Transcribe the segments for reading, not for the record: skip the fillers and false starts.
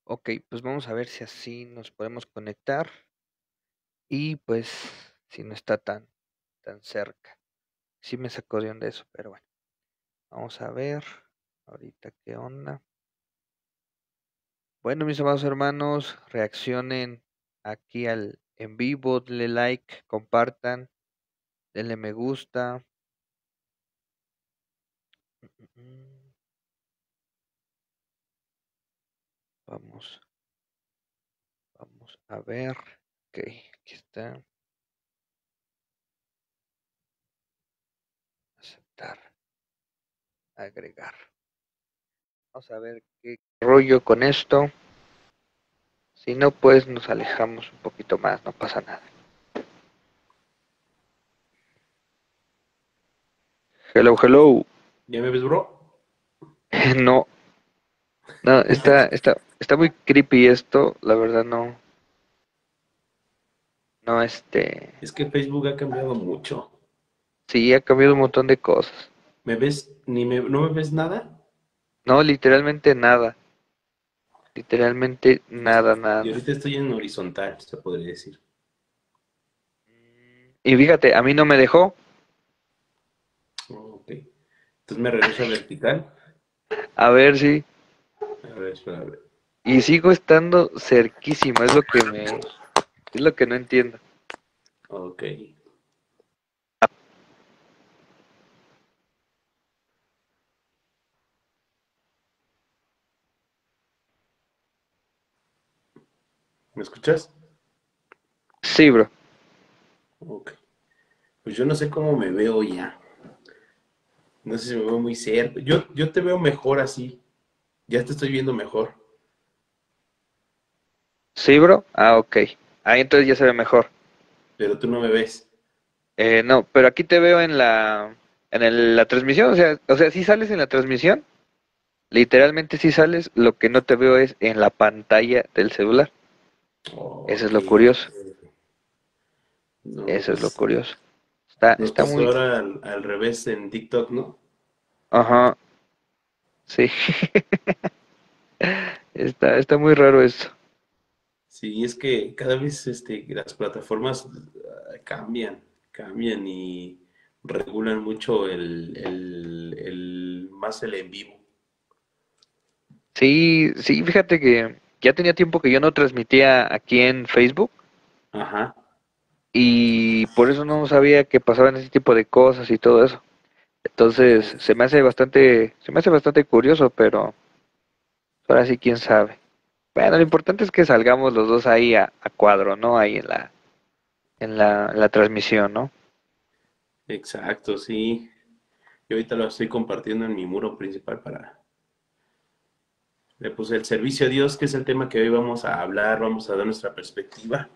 Ok, pues vamos a ver si así nos podemos conectar y pues si no está tan cerca. Sí me sacó de onda eso, pero bueno, vamos a ver ahorita qué onda. Bueno, mis amados hermanos, reaccionen aquí al en vivo, denle like, compartan, denle me gusta. Mm, mm. Vamos, vamos a ver. Ok, aquí está. Aceptar, agregar. Vamos a ver qué rollo con esto. Si no, pues nos alejamos un poquito más, no pasa nada. Hello, hello. ¿Ya me ves, bro? No, no, está muy creepy esto, la verdad no, no, Es que Facebook ha cambiado mucho. sí, ha cambiado un montón de cosas. ¿Me ves? ¿No me ves nada? No, literalmente nada, Y nada. ahorita estoy en horizontal, se podría decir. Y fíjate, a mí no me dejó, Oh, ok. Entonces me regreso a vertical. a ver si, A ver, espera, a ver. y sigo estando cerquísimo, es lo que no entiendo. Ok. ¿Me escuchas? Sí, bro. Ok. Pues yo no sé cómo me veo ya. No sé si me veo muy cerca. Yo te veo mejor así. Ya te estoy viendo mejor. Sí, bro. Ah, ok. Ahí entonces ya se ve mejor. Pero tú no me ves. No, pero aquí te veo en la transmisión, o sea, sí sales en la transmisión. Literalmente sí sales, lo que no te veo es en la pantalla del celular. Eso es Ok. lo curioso. No, Eso es lo pues curioso. nos Está pasó muy... ahora al revés en TikTok, ¿no? Ajá, sí. Está muy raro esto. Sí, es que cada vez las plataformas cambian y regulan mucho más el en vivo. Sí, sí, fíjate que ya tenía tiempo que yo no transmitía aquí en Facebook Ajá, y por eso no sabía que pasaban ese tipo de cosas y todo eso. Entonces, se me hace bastante curioso, pero ahora sí quién sabe. Bueno, lo importante es que salgamos los dos ahí a cuadro, ¿no? Ahí en la transmisión, ¿no? exacto, sí. Yo ahorita lo estoy compartiendo en mi muro principal le puse el servicio a Dios, que es el tema que hoy vamos a hablar, vamos a dar nuestra perspectiva.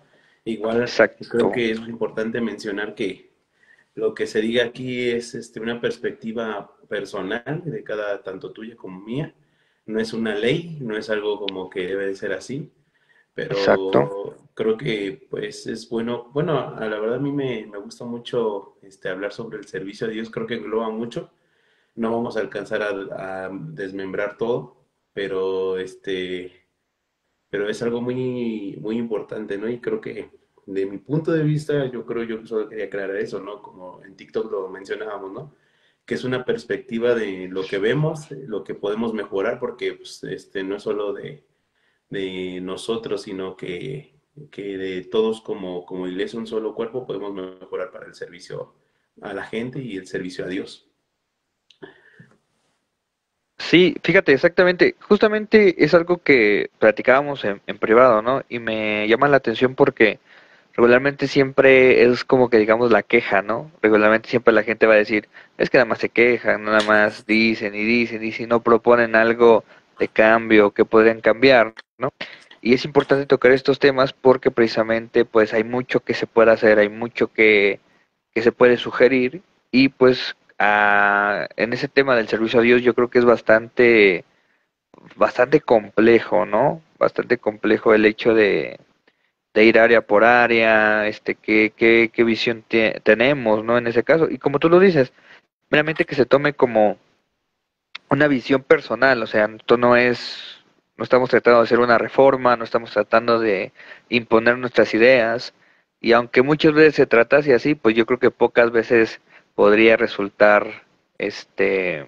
Igual creo Exacto. que es importante mencionar que lo que se diga aquí es una perspectiva personal de cada, tanto tuya como mía. No es una ley, no es algo como que debe de ser así, Exacto. pero creo que pues es bueno. Bueno, a la verdad a mí me gusta mucho hablar sobre el servicio a Dios, creo que engloba mucho. No vamos a alcanzar a desmembrar todo, pero pero es algo muy, muy importante, ¿no? Y creo que de mi punto de vista, yo solo quería aclarar eso, ¿no? Como en TikTok lo mencionábamos, ¿no? Que es una perspectiva de lo que vemos, lo que podemos mejorar, porque pues, no es solo de nosotros, sino que de todos como iglesia, un solo cuerpo, podemos mejorar para el servicio a la gente y el servicio a Dios. Sí, fíjate, exactamente. Justamente es algo que platicábamos en privado, ¿no? Y me llama la atención porque regularmente siempre es como que digamos la queja, ¿no? Regularmente siempre la gente va a decir, es que nada más se quejan, nada más dicen y dicen y si no proponen algo de cambio que podrían cambiar, ¿no? Y es importante tocar estos temas porque precisamente pues hay mucho que se puede hacer, hay mucho que se puede sugerir y pues en ese tema del servicio a Dios yo creo que es bastante complejo, ¿no? Bastante complejo el hecho de ir área por área, qué visión tenemos, ¿no? En ese caso. Y como tú lo dices, meramente que se tome como una visión personal, o sea, esto No estamos tratando de hacer una reforma, no estamos tratando de imponer nuestras ideas. Y aunque muchas veces se tratase así, pues yo creo que pocas veces podría resultar, este,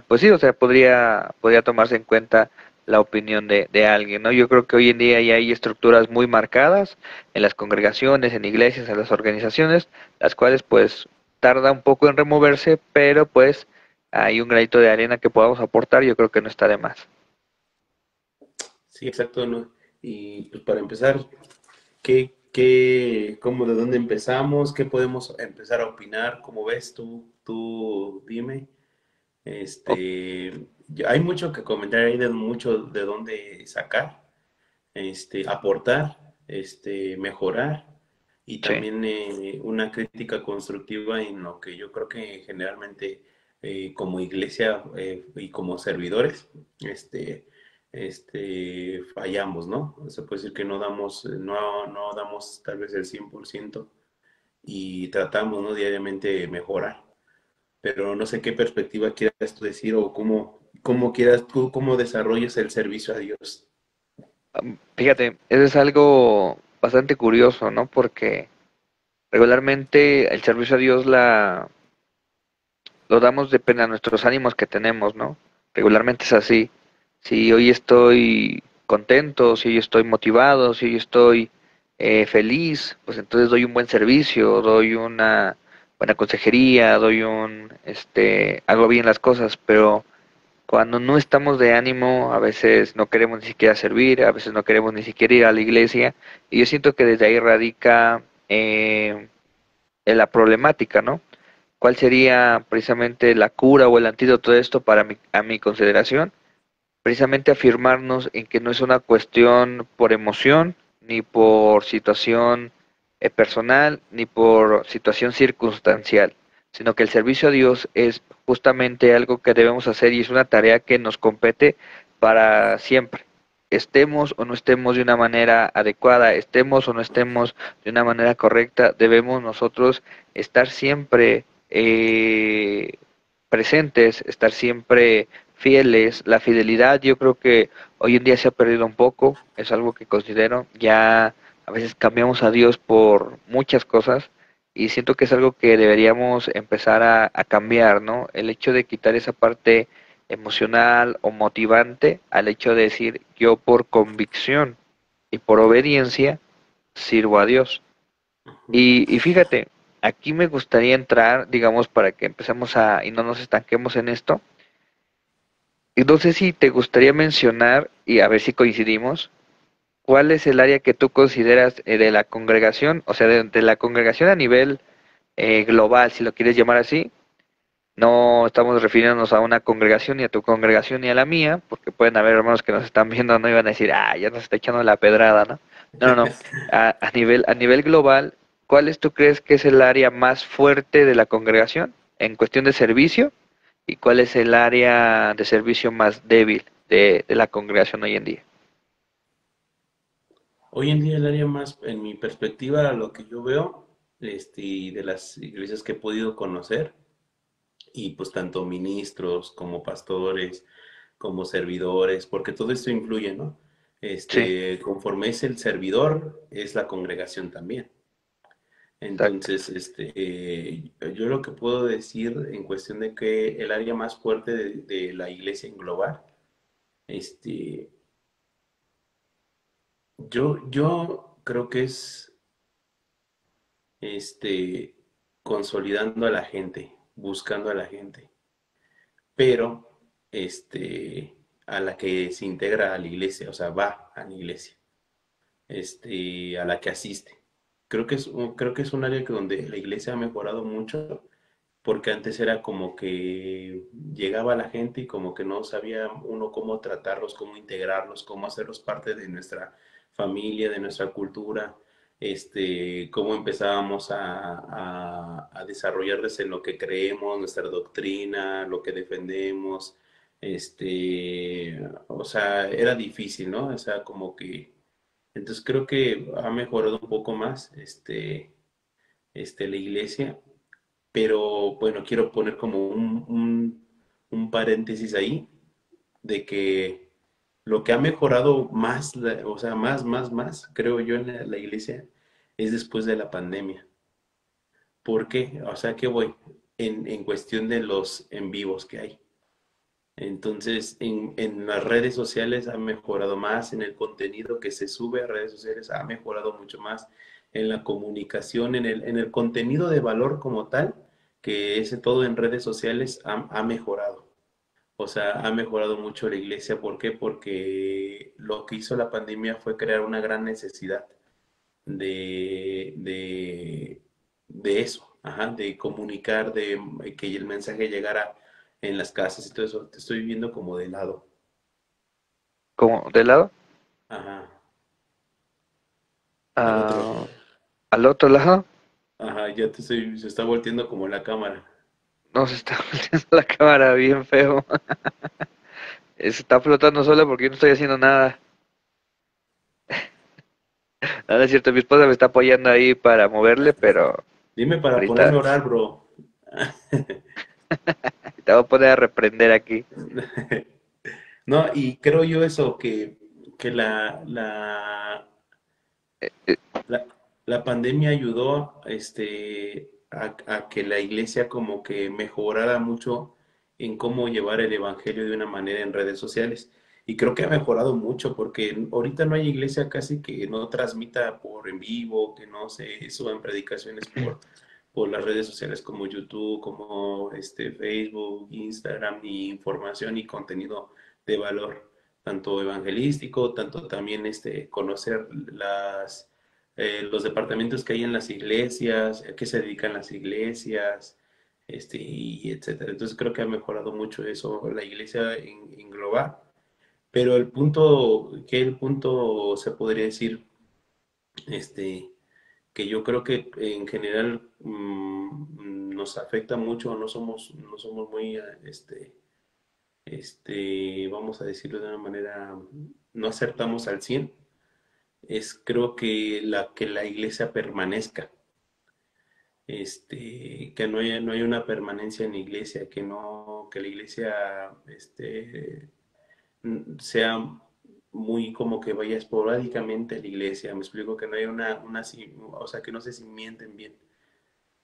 pues sí, o sea, podría tomarse en cuenta la opinión de alguien, ¿no? Yo creo que hoy en día ya hay estructuras muy marcadas en las congregaciones, en iglesias, en las organizaciones, las cuales pues tarda un poco en removerse, pero pues hay un granito de arena que podamos aportar, yo creo que no está de más. Sí, exacto, ¿no? Y pues para empezar, cómo, de dónde empezamos? ¿Qué podemos empezar a opinar? ¿Cómo ves tú? Tú dime. O- Hay mucho que comentar ahí, de mucho de dónde sacar, aportar, mejorar y sí. también una crítica constructiva en lo que yo creo que generalmente como iglesia y como servidores, fallamos, ¿no? Se puede decir que no damos tal vez el 100% y tratamos, ¿no? Diariamente mejorar, pero no sé qué perspectiva quieras tú decir o cómo quieras tú, cómo desarrollas el servicio a Dios. Fíjate, eso es algo bastante curioso, ¿no? Porque regularmente el servicio a Dios lo damos depende a nuestros ánimos que tenemos, ¿no? Regularmente es así. Si hoy estoy contento, si hoy estoy motivado, si hoy estoy feliz, pues entonces doy un buen servicio, doy una buena consejería, hago bien las cosas, pero cuando no estamos de ánimo, a veces no queremos ni siquiera servir, a veces no queremos ni siquiera ir a la iglesia, y yo siento que desde ahí radica en la problemática, ¿no? ¿Cuál sería precisamente la cura o el antídoto de esto a mi consideración? Precisamente afirmarnos en que no es una cuestión por emoción, ni por situación personal, ni por situación circunstancial, sino que el servicio a Dios es justamente algo que debemos hacer y es una tarea que nos compete para siempre. Estemos o no estemos de una manera adecuada, estemos o no estemos de una manera correcta, debemos nosotros estar siempre presentes, estar siempre fieles. La fidelidad yo creo que hoy en día se ha perdido un poco, es algo que considero, ya a veces cambiamos a Dios por muchas cosas y siento que es algo que deberíamos empezar a cambiar, ¿no? El hecho de quitar esa parte emocional o motivante al hecho de decir yo por convicción y por obediencia sirvo a Dios. Ujú. Y fíjate, aquí me gustaría entrar, digamos, para que empecemos y no nos estanquemos en esto. Y no sé si te gustaría mencionar, y a ver si coincidimos, cuál es el área que tú consideras de la congregación, o sea, de la congregación a nivel global, si lo quieres llamar así. No estamos refiriéndonos a una congregación, ni a tu congregación, ni a la mía, porque pueden haber hermanos que nos están viendo, no iban a decir, ya nos está echando la pedrada, ¿no? No, no, no. A nivel global, tú crees que es el área más fuerte de la congregación en cuestión de servicio? ¿Y cuál es el área de servicio más débil de la congregación hoy en día? Hoy en día el área más, en mi perspectiva, lo que yo veo, y de las iglesias que he podido conocer, y pues tanto ministros como pastores, como servidores, porque todo esto influye, ¿no? Sí, Conforme es el servidor, es la congregación también. exacto. Entonces, yo lo que puedo decir en cuestión de que el área más fuerte de la iglesia en global, este, yo creo que es este, consolidando a la gente, buscando a la gente, pero a la que se integra a la iglesia, o sea, va a la iglesia, a la que asiste. Creo que es un área que donde la iglesia ha mejorado mucho, porque antes era como que llegaba la gente y como que no sabía uno cómo tratarlos, cómo integrarlos, cómo hacerlos parte de nuestra familia, de nuestra cultura, cómo empezábamos a desarrollarles en lo que creemos, nuestra doctrina, lo que defendemos, o sea, era difícil, ¿no? O sea, como que, entonces creo que ha mejorado un poco más, la iglesia, pero bueno, quiero poner como un paréntesis ahí de que Lo que ha mejorado más, o sea, más, creo yo, en la iglesia es después de la pandemia. ¿Por qué? O sea, ¿qué voy? En cuestión de los en vivos que hay. Entonces, en las redes sociales ha mejorado más, en el contenido que se sube a redes sociales ha mejorado mucho más, en la comunicación, en el contenido de valor como tal, que ese todo en redes sociales ha mejorado. O sea, ha mejorado mucho la iglesia. ¿Por qué? Porque lo que hizo la pandemia fue crear una gran necesidad de, de, de eso, ajá, de comunicar, de que el mensaje llegara en las casas y todo eso. Te estoy viendo como de lado. como de lado, Ajá, al otro. ah, al otro lado, Ajá, ya se está volteando como la cámara. nos está volteando la cámara bien feo. Se está flotando sola porque yo no estoy haciendo nada. Nada es cierto, mi esposa me está apoyando ahí para moverle, pero Dime para ponerme ahorita a orar, bro. te voy a poner a reprender aquí. No, y creo yo eso, que la, la pandemia ayudó a que la iglesia como que mejorara mucho en cómo llevar el evangelio de una manera en redes sociales. Y creo que ha mejorado mucho porque ahorita no hay iglesia casi que no transmita por en vivo, que no se suban predicaciones por las redes sociales como YouTube, como Facebook, Instagram, y información y contenido de valor, tanto evangelístico, tanto también conocer los departamentos que hay en las iglesias, a qué se dedican las iglesias, y etcétera. Entonces creo que ha mejorado mucho eso la iglesia en global. Pero el punto se podría decir, este, que yo creo que en general nos afecta mucho, no somos muy, vamos a decirlo de una manera, no acertamos al 100, es creo que la iglesia permanezca, que no hay una permanencia en la iglesia, que la iglesia, sea muy como que vaya esporádicamente a la iglesia. Me explico que no hay o sea, que no se cimienten bien.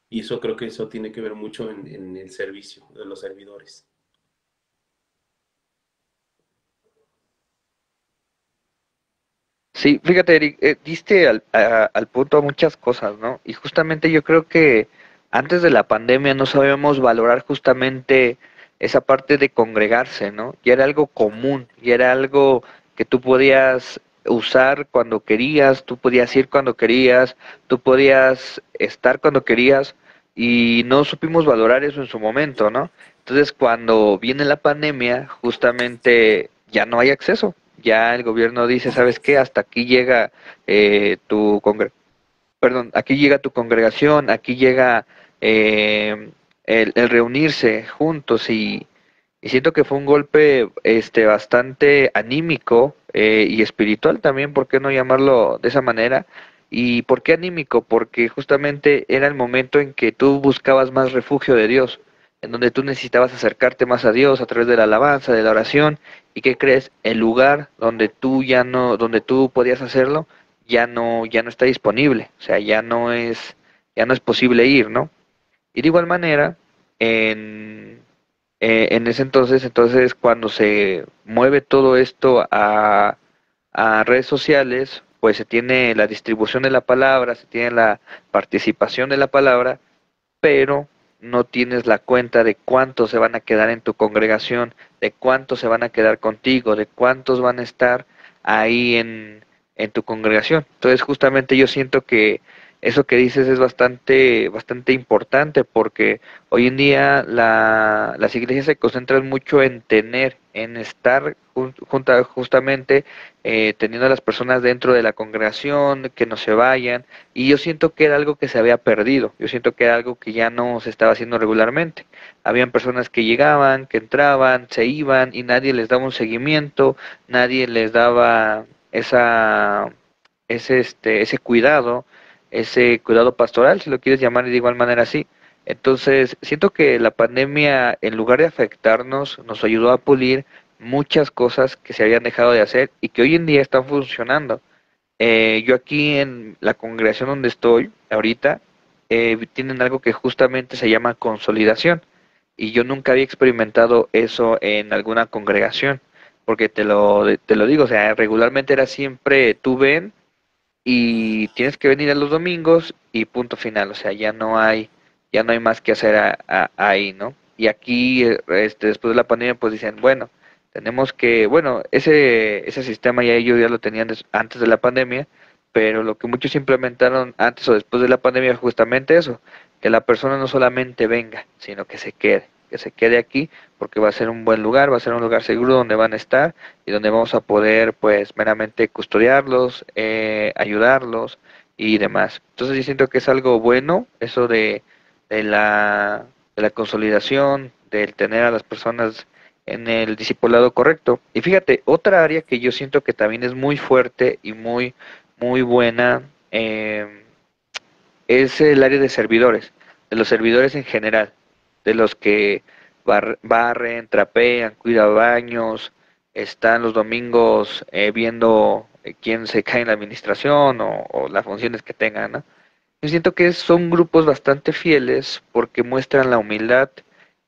Y eso creo que eso tiene que ver mucho en el servicio de los servidores. Sí, fíjate, Eric, diste al punto a muchas cosas, ¿no? Y justamente yo creo que antes de la pandemia no sabíamos valorar justamente esa parte de congregarse, ¿no? Y era algo común, y era algo que tú podías usar cuando querías, tú podías ir cuando querías, tú podías estar cuando querías, y no supimos valorar eso en su momento, ¿no? Entonces, cuando viene la pandemia, justamente ya no hay acceso, ya el gobierno dice, ¿sabes qué? Hasta aquí llega tu perdón, aquí llega tu congregación, aquí llega el reunirse juntos y siento que fue un golpe bastante anímico y espiritual también, ¿por qué no llamarlo de esa manera? ¿Y por qué anímico? Porque justamente era el momento en que tú buscabas más refugio de Dios, en donde tú necesitabas acercarte más a Dios a través de la alabanza, de la oración, y ¿qué crees? El lugar donde tú ya no, donde tú podías hacerlo, ya no está disponible, o sea, ya no es posible ir, ¿no? Y de igual manera, en, en ese entonces, cuando se mueve todo esto a redes sociales, pues se tiene la distribución de la palabra, se tiene la participación de la palabra, pero no tienes la cuenta de cuántos se van a quedar en tu congregación, de cuántos se van a quedar contigo, de cuántos van a estar ahí en tu congregación. Entonces, justamente yo siento que eso que dices es bastante importante porque hoy en día las iglesias se concentran mucho en tener, en estar justamente teniendo a las personas dentro de la congregación, que no se vayan, y yo siento que era algo que se había perdido, yo siento que era algo que ya no se estaba haciendo regularmente. Habían personas que llegaban, que entraban, se iban y nadie les daba un seguimiento, nadie les daba ese cuidado pastoral, si lo quieres llamar de igual manera así. Entonces, siento que la pandemia, en lugar de afectarnos, nos ayudó a pulir, muchas cosas que se habían dejado de hacer y que hoy en día están funcionando. Yo aquí en la congregación donde estoy ahorita, tienen algo que justamente se llama consolidación y yo nunca había experimentado eso en alguna congregación, porque te lo digo, o sea, regularmente era siempre tú ven y tienes que venir a los domingos y punto final, o sea, ya no hay más que hacer ahí, ¿no? Y aquí, después de la pandemia, pues dicen, bueno, tenemos que, bueno, ese sistema ya ellos ya lo tenían antes de la pandemia, pero lo que muchos implementaron antes o después de la pandemia es justamente eso, que la persona no solamente venga, sino que se quede aquí, porque va a ser un buen lugar, va a ser un lugar seguro donde van a estar y donde vamos a poder pues meramente custodiarlos, ayudarlos y demás. Entonces yo siento que es algo bueno eso de de la consolidación, del tener a las personas en el discipulado correcto. Y fíjate, otra área que yo siento que también es muy fuerte y muy buena es el área de servidores, de los servidores en general, de los que barren, trapean, cuidan baños, están los domingos viendo quién se cae en la administración o las funciones que tengan, ¿no? Yo siento que son grupos bastante fieles porque muestran la humildad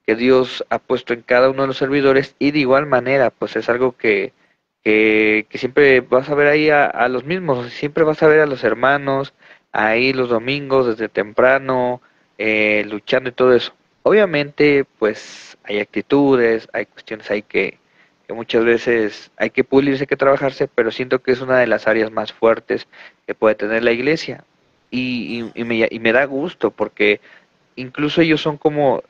que Dios ha puesto en cada uno de los servidores y de igual manera, pues es algo que siempre vas a ver ahí a los mismos, siempre vas a ver a los hermanos ahí los domingos desde temprano, luchando y todo eso. Obviamente, pues hay actitudes, hay cuestiones ahí que muchas veces hay que pulirse, hay que trabajarse, pero siento que es una de las áreas más fuertes que puede tener la iglesia. Y me da gusto porque incluso ellos son como,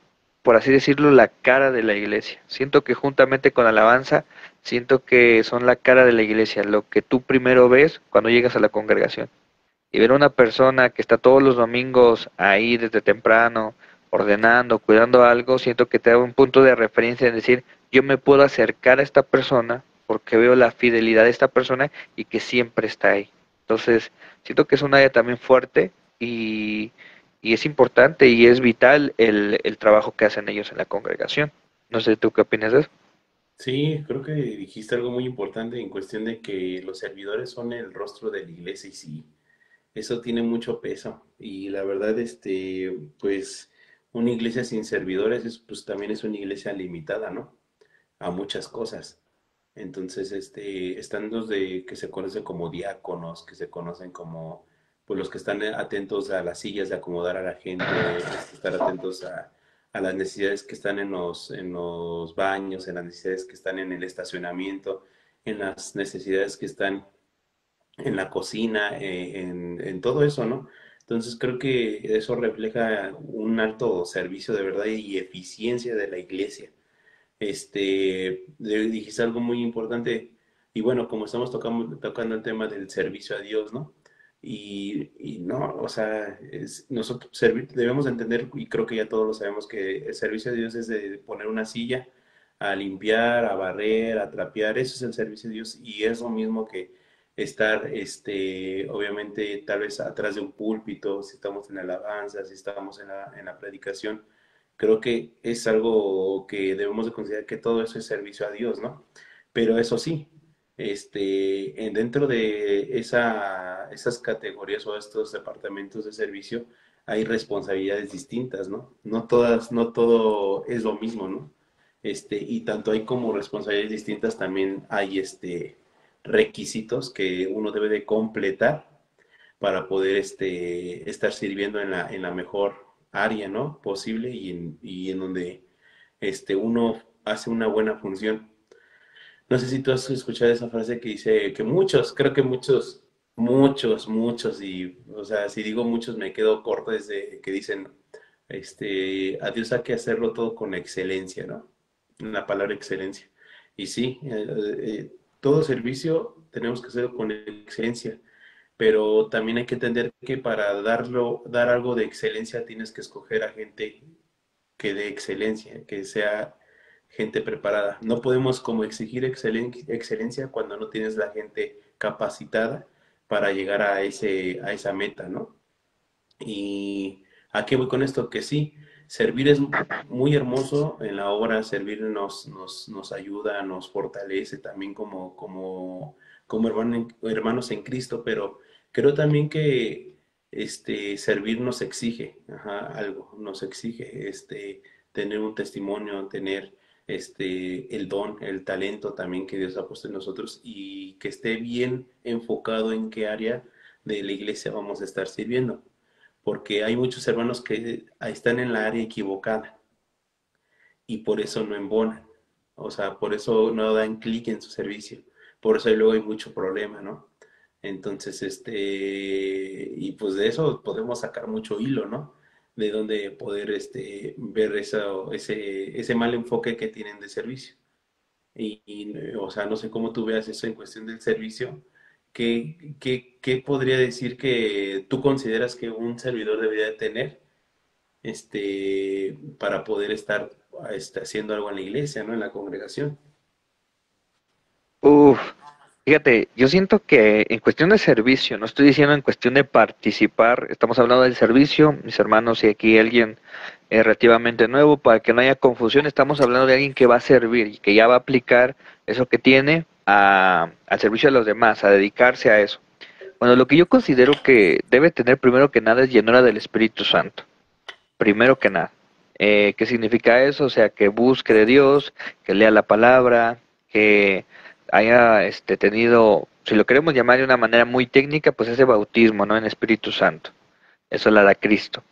por así decirlo, la cara de la iglesia. Siento que juntamente con alabanza, siento que son la cara de la iglesia, lo que tú primero ves cuando llegas a la congregación. Y ver a una persona que está todos los domingos ahí desde temprano, ordenando, cuidando algo, siento que te da un punto de referencia en decir, yo me puedo acercar a esta persona porque veo la fidelidad de esta persona y que siempre está ahí. Entonces, siento que es un área también fuerte y, y es importante y es vital el trabajo que hacen ellos en la congregación. No sé tú qué opinas de eso. Sí, creo que dijiste algo muy importante en cuestión de que los servidores son el rostro de la iglesia y sí, eso tiene mucho peso. Y la verdad, pues una iglesia sin servidores pues también es una iglesia limitada, ¿no? A muchas cosas. Entonces, están los de que se conocen como diáconos, que se conocen como pues los que están atentos a las sillas de acomodar a la gente, estar atentos a las necesidades que están en los baños, en las necesidades que están en el estacionamiento, en las necesidades que están en la cocina, en todo eso, ¿no? Entonces creo que eso refleja un alto servicio de verdad y eficiencia de la iglesia. Dijiste algo muy importante y bueno, como estamos tocando el tema del servicio a Dios, ¿no? Y no, o sea, nosotros debemos entender, y creo que ya todos lo sabemos, que el servicio a Dios es de poner una silla, a limpiar, a barrer, a trapear, eso es el servicio a Dios y es lo mismo que estar, obviamente, tal vez atrás de un púlpito, si estamos en la alabanza, si estamos en la predicación. Creo que es algo que debemos de considerar que todo eso es servicio a Dios, ¿no? Pero eso sí, dentro de esas categorías o estos departamentos de servicio hay responsabilidades distintas, ¿no? No todo es lo mismo, ¿no? Y tanto hay como responsabilidades distintas, también hay requisitos que uno debe de completar para poder estar sirviendo en la mejor área, ¿no? Posible y en donde uno hace una buena función. No sé si tú has escuchado esa frase que dice que muchos, creo que muchos, y, o sea, si digo muchos me quedo corto desde que dicen, a Dios hay que hacerlo todo con excelencia, ¿no? La palabra excelencia. Y sí, todo servicio tenemos que hacerlo con excelencia, pero también hay que entender que para dar algo de excelencia tienes que escoger a gente que dé excelencia, que sea gente preparada. No podemos como exigir excelencia cuando no tienes la gente capacitada para llegar a esa meta, ¿no? Y ¿a qué voy con esto? Que sí, Servir es muy hermoso en la obra, servir nos ayuda, nos fortalece también como hermanos en Cristo, pero creo también que servir nos exige, ajá, algo, nos exige tener un testimonio, tener el don, el talento también que Dios ha puesto en nosotros y que esté bien enfocado en qué área de la iglesia vamos a estar sirviendo, porque hay muchos hermanos que están en la área equivocada y por eso no embonan, o sea, por eso no dan clic en su servicio, por eso luego hay mucho problema, ¿no? Entonces, y pues de eso podemos sacar mucho hilo, ¿no? De donde poder ver ese mal enfoque que tienen de servicio. O sea, no sé cómo tú veas eso en cuestión del servicio. ¿Qué podría decir que tú consideras que un servidor debería de tener para poder estar haciendo algo en la iglesia, ¿no? En la congregación. Uf, fíjate, yo siento que en cuestión de servicio, no estoy diciendo en cuestión de participar, estamos hablando del servicio, mis hermanos, y aquí alguien relativamente nuevo, para que no haya confusión, estamos hablando de alguien que va a servir y que ya va a aplicar eso que tiene al servicio de los demás, a dedicarse a eso. Bueno, lo que yo considero que debe tener primero que nada es llenura del Espíritu Santo, primero que nada. ¿Qué significa eso? O sea, que busque de Dios, que lea la palabra, que haya tenido, si lo queremos llamar de una manera muy técnica, pues ese bautismo, ¿no? En Espíritu Santo. Eso la da Cristo.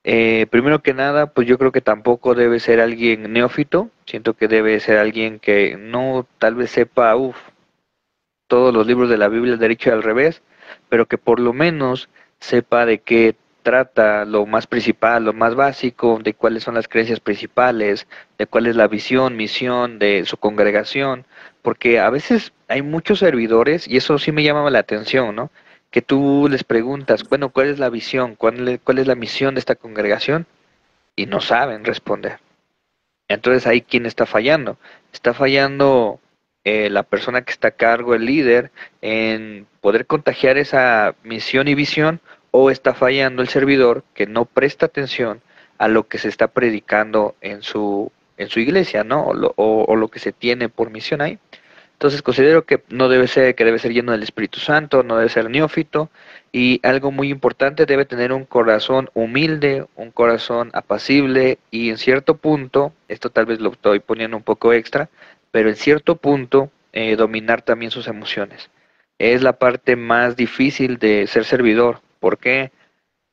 Primero que nada, pues yo creo que tampoco debe ser alguien neófito. Siento que debe ser alguien que no tal vez sepa, todos los libros de la Biblia derecho y al revés, pero que por lo menos sepa de qué trata lo más principal, lo más básico, de cuáles son las creencias principales, de cuál es la visión, misión de su congregación, porque a veces hay muchos servidores, y eso sí me llama la atención, ¿no? Que tú les preguntas, bueno, ¿cuál es la visión? ¿Cuál es la misión de esta congregación? Y no saben responder. Entonces ahí quién está fallando. Está fallando la persona que está a cargo, el líder, en poder contagiar esa misión y visión, o está fallando el servidor que no presta atención a lo que se está predicando en su iglesia, ¿no? O lo que se tiene por misión ahí. Entonces considero que no debe ser, que debe ser lleno del Espíritu Santo, no debe ser neófito, y algo muy importante, debe tener un corazón humilde, un corazón apacible, y en cierto punto, esto tal vez lo estoy poniendo un poco extra, pero en cierto punto dominar también sus emociones. Es la parte más difícil de ser servidor, porque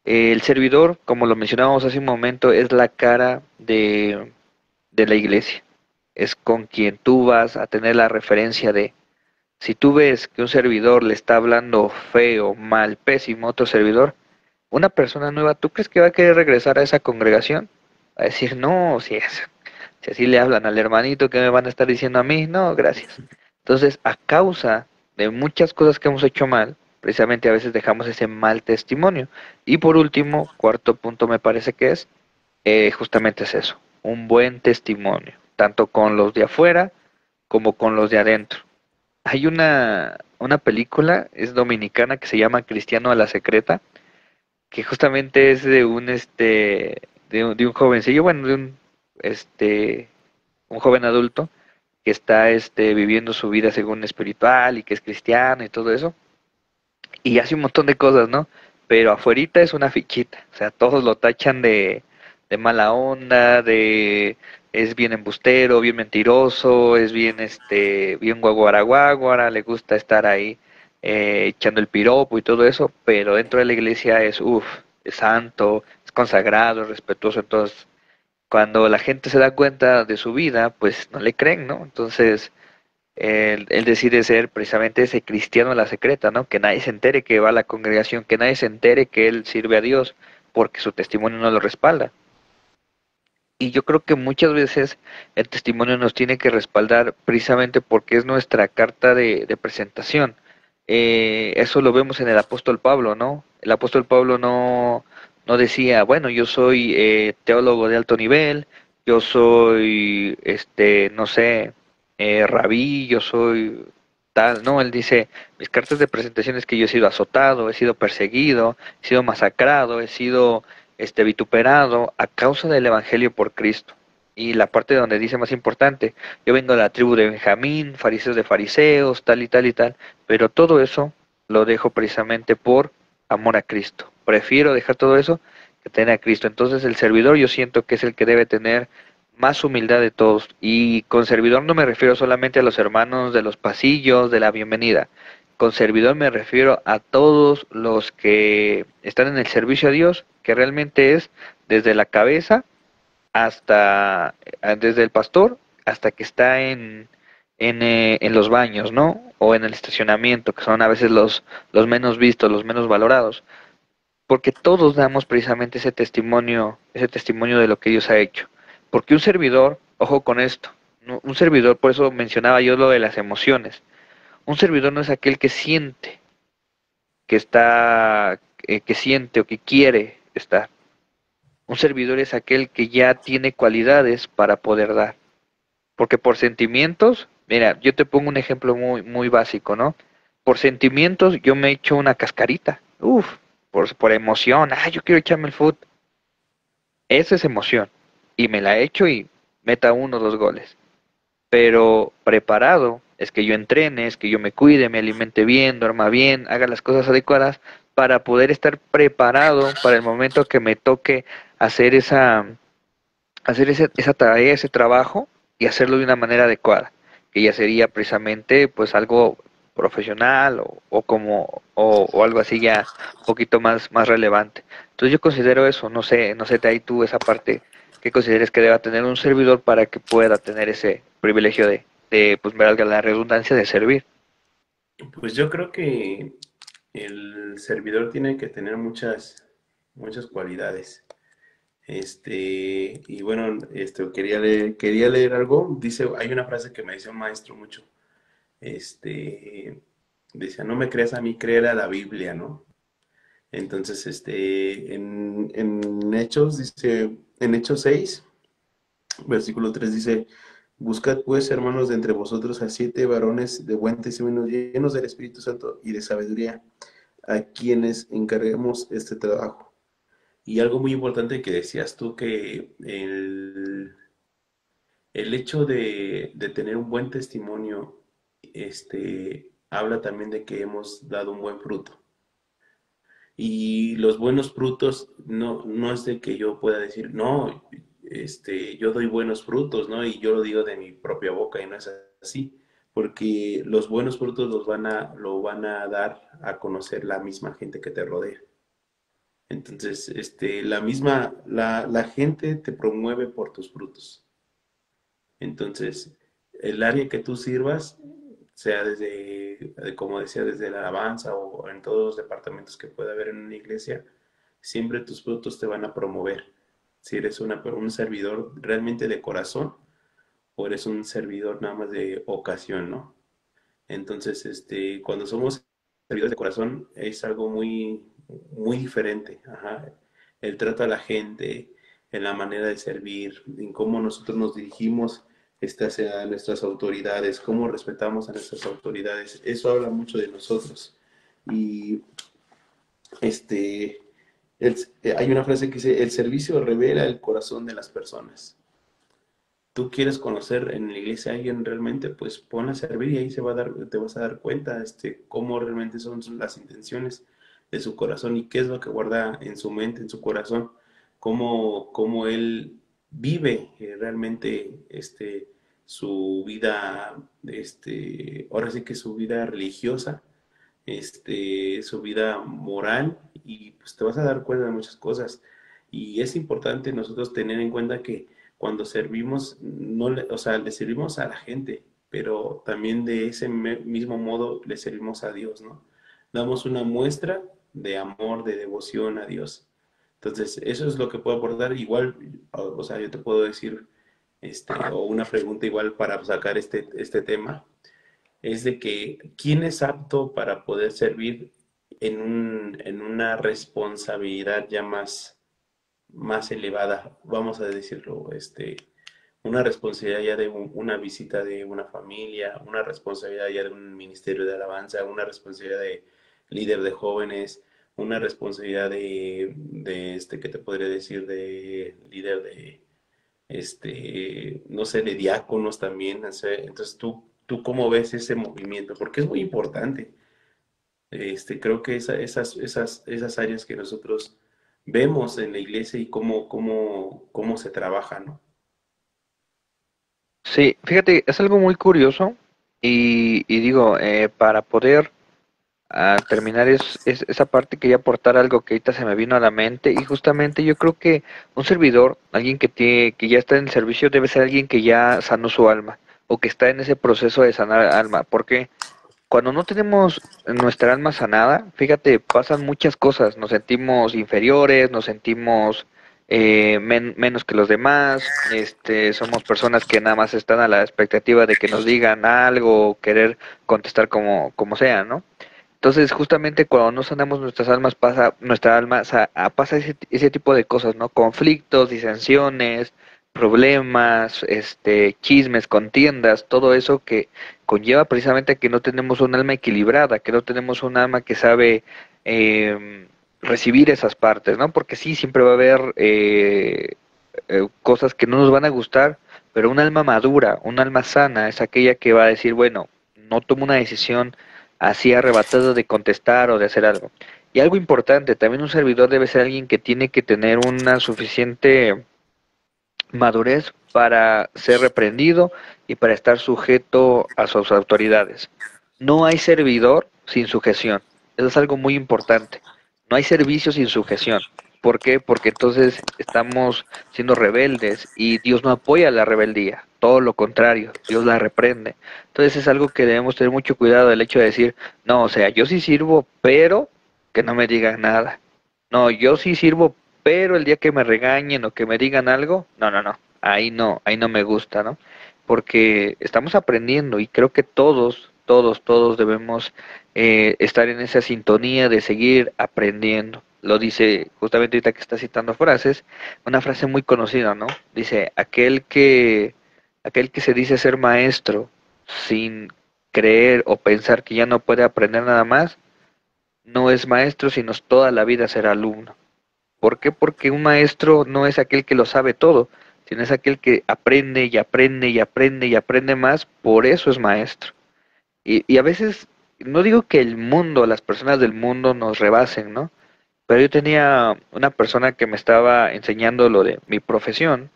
el servidor, como lo mencionábamos hace un momento, es la cara de la iglesia, es con quien tú vas a tener la referencia de. Si tú ves que un servidor le está hablando feo, mal, pésimo a otro servidor, una persona nueva, ¿tú crees que va a querer regresar a esa congregación? Va a decir, no, si así le hablan al hermanito, ¿qué me van a estar diciendo a mí? No, gracias. Entonces, a causa de muchas cosas que hemos hecho mal, precisamente a veces dejamos ese mal testimonio. Y por último, cuarto punto me parece que es, justamente es eso, un buen testimonio, tanto con los de afuera como con los de adentro. Hay una película, es dominicana, que se llama Cristiano a la Secreta, que justamente es de de un jovencillo, bueno, un joven adulto que está viviendo su vida según espiritual y que es cristiano y todo eso, y hace un montón de cosas, ¿no? Pero afuerita es una fichita, o sea, todos lo tachan de mala onda, de es bien embustero, bien mentiroso, es bien bien guaguaraguaguara, le gusta estar ahí echando el piropo y todo eso, pero dentro de la iglesia es santo, es consagrado, es respetuoso. Entonces cuando la gente se da cuenta de su vida, pues no le creen, ¿no? Entonces él decide ser precisamente ese cristiano a la secreta, ¿no? Que nadie se entere que va a la congregación, que nadie se entere que él sirve a Dios, porque su testimonio no lo respalda. Y yo creo que muchas veces el testimonio nos tiene que respaldar precisamente porque es nuestra carta de presentación. Eso lo vemos en el apóstol Pablo, ¿no? El apóstol Pablo no decía, bueno, yo soy teólogo de alto nivel, yo soy, no sé, rabí, yo soy tal, no, él dice, mis cartas de presentación es que yo he sido azotado, he sido perseguido, he sido masacrado, he sido vituperado a causa del Evangelio por Cristo. Y la parte donde dice más importante, yo vengo de la tribu de Benjamín, fariseos de fariseos, tal y tal y tal, pero todo eso lo dejo precisamente por amor a Cristo. Prefiero dejar todo eso que tener a Cristo. Entonces el servidor yo siento que es el que debe tener más humildad de todos. Y con servidor no me refiero solamente a los hermanos de los pasillos, de la bienvenida. Con servidor me refiero a todos los que están en el servicio a Dios, que realmente es desde la cabeza hasta, desde el pastor hasta que está en los baños, ¿no? O en el estacionamiento, que son a veces los menos vistos, los menos valorados, porque todos damos precisamente ese testimonio de lo que Dios ha hecho. Porque un servidor, ojo con esto, ¿no? Un servidor, por eso mencionaba yo lo de las emociones, un servidor no es aquel que siente, que siente o que quiere estar. Un servidor es aquel que ya tiene cualidades para poder dar. Porque por sentimientos, mira, yo te pongo un ejemplo muy básico, ¿no? Por sentimientos yo me echo una cascarita. Uf, por emoción, yo quiero echarme el foot. Esa es emoción. Y me la echo y meta 1 o 2 goles. Pero preparado es que yo entrene, es que yo me cuide, me alimente bien, duerma bien, haga las cosas adecuadas para poder estar preparado para el momento que me toque hacer esa tarea, ese trabajo y hacerlo de una manera adecuada, que ya sería precisamente pues algo profesional o algo así ya un poquito más relevante. Entonces yo considero eso, no sé de ahí tú esa parte que consideres que deba tener un servidor para que pueda tener ese privilegio de pues valga la redundancia de servir. Pues yo creo que el servidor tiene que tener muchas cualidades. Y bueno, quería leer algo. Dice, hay una frase que me dice un maestro mucho. Este, Decía, no me creas a mí, créele a la Biblia, ¿no? Entonces, en Hechos, dice, en Hechos 6 versículo 3 dice, buscad pues, hermanos, de entre vosotros a 7 varones de buen testimonio, llenos del Espíritu Santo y de sabiduría, a quienes encarguemos este trabajo. Y algo muy importante que decías tú, que el hecho de tener un buen testimonio, habla también de que hemos dado un buen fruto. Y los buenos frutos no es de que yo pueda decir, no, yo doy buenos frutos, ¿no? Y yo lo digo de mi propia boca y no es así, porque los buenos frutos lo van a dar a conocer la misma gente que te rodea. Entonces, la gente te promueve por tus frutos. Entonces, el área que tú sirvas, sea como decía, desde la alabanza o en todos los departamentos que pueda haber en una iglesia, siempre tus frutos te van a promover. Si eres un servidor realmente de corazón o eres un servidor nada más de ocasión, ¿no? Entonces, cuando somos servidores de corazón es algo muy diferente. Ajá. El trato a la gente, en la manera de servir, en cómo nosotros nos dirigimos hacia nuestras autoridades, cómo respetamos a nuestras autoridades. Eso habla mucho de nosotros. Y este, hay una frase que dice, el servicio revela el corazón de las personas. Tú quieres conocer en la iglesia a alguien realmente, pues pon a servir y ahí te vas a dar cuenta, cómo realmente son las intenciones de su corazón y qué es lo que guarda en su mente, en su corazón, cómo él vive realmente, su vida, ahora sí que su vida religiosa, su vida moral y pues te vas a dar cuenta de muchas cosas. Y es importante nosotros tener en cuenta que cuando servimos, no o sea, le servimos a la gente, pero también de ese mismo modo le servimos a Dios, ¿no? Damos una muestra de amor, de devoción a Dios. Entonces, eso es lo que puedo aportar. Igual, o sea, yo te puedo decir, o una pregunta igual para sacar este tema es de que quién es apto para poder servir en una responsabilidad ya más elevada, vamos a decirlo, una responsabilidad ya de una visita de una familia, una responsabilidad ya de un ministerio de alabanza, una responsabilidad de líder de jóvenes, una responsabilidad ¿qué te podría decir? De líder no sé, de diáconos también. O sea, entonces, ¿tú cómo ves ese movimiento? Porque es muy importante. Creo que esas áreas que nosotros vemos en la iglesia y cómo se trabaja, ¿no? Sí, fíjate, es algo muy curioso y digo, para poder terminar esa parte quería aportar algo que ahorita se me vino a la mente y justamente yo creo que un servidor, alguien que ya está en el servicio debe ser alguien que ya sanó su alma o que está en ese proceso de sanar alma, porque cuando no tenemos nuestra alma sanada, fíjate, pasan muchas cosas, nos sentimos inferiores, nos sentimos menos que los demás, somos personas que nada más están a la expectativa de que nos digan algo, querer contestar como sea, ¿no? Entonces, justamente cuando no sanamos nuestras almas, pasa, nuestra alma pasa ese tipo de cosas, ¿no? Conflictos, disensiones, problemas, chismes, contiendas, todo eso que conlleva precisamente a que no tenemos un alma equilibrada, que no tenemos un alma que sabe recibir esas partes, ¿no? Porque sí, siempre va a haber cosas que no nos van a gustar, pero un alma madura, un alma sana, es aquella que va a decir, bueno, no tomo una decisión así arrebatado de contestar o de hacer algo. Y algo importante, también un servidor debe ser alguien que tiene que tener una suficiente madurez para ser reprendido y para estar sujeto a sus autoridades. No hay servidor sin sujeción. Eso es algo muy importante. No hay servicio sin sujeción. ¿Por qué? Porque entonces estamos siendo rebeldes y Dios no apoya la rebeldía. Todo lo contrario, Dios la reprende. Entonces es algo que debemos tener mucho cuidado, el hecho de decir, no, o sea, yo sí sirvo, pero que no me digan nada. No, yo sí sirvo, pero el día que me regañen o que me digan algo, no, no, no, ahí no me gusta, ¿no? Porque estamos aprendiendo y creo que todos debemos estar en esa sintonía de seguir aprendiendo. Lo dice justamente ahorita que está citando frases, una frase muy conocida, ¿no? Dice, aquel que se dice ser maestro sin creer o pensar que ya no puede aprender nada más, no es maestro, sino toda la vida será alumno. ¿Por qué? Porque un maestro no es aquel que lo sabe todo, sino es aquel que aprende y aprende y aprende y aprende más, por eso es maestro. Y a veces, no digo que el mundo, las personas del mundo nos rebasen, ¿no? Pero yo tenía una persona que me estaba enseñando lo de mi profesión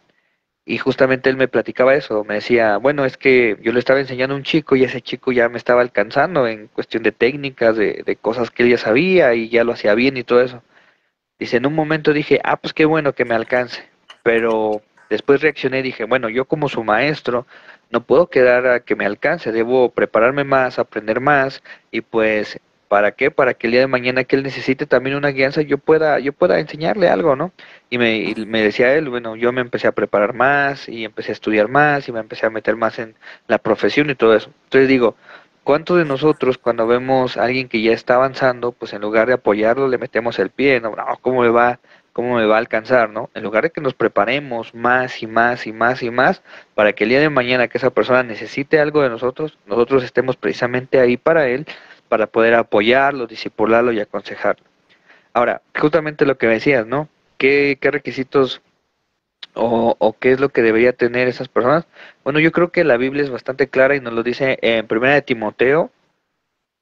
y justamente él me platicaba eso, me decía, bueno, es que yo le estaba enseñando a un chico y ese chico ya me estaba alcanzando en cuestión de técnicas, de cosas que él ya sabía y ya lo hacía bien y todo eso. Dice, en un momento dije, ah, pues qué bueno que me alcance, pero después reaccioné y dije, bueno, yo como su maestro no puedo quedar a que me alcance, debo prepararme más, aprender más y pues, ¿para qué? Para que el día de mañana que él necesite también una guianza, yo pueda enseñarle algo, ¿no? Y me decía él, bueno, yo me empecé a preparar más y empecé a estudiar más y me empecé a meter más en la profesión y todo eso. Entonces digo, ¿cuántos de nosotros cuando vemos a alguien que ya está avanzando, pues en lugar de apoyarlo le metemos el pie, no, no, ¿cómo me va? ¿Cómo me va a alcanzar, no? En lugar de que nos preparemos más y más y más y más para que el día de mañana que esa persona necesite algo de nosotros, nosotros estemos precisamente ahí para él, para poder apoyarlo, disipularlo y aconsejarlo. Ahora, justamente lo que decías, ¿no? ¿Qué requisitos o qué es lo que debería tener esas personas? Bueno, yo creo que la Biblia es bastante clara y nos lo dice en Primera de Timoteo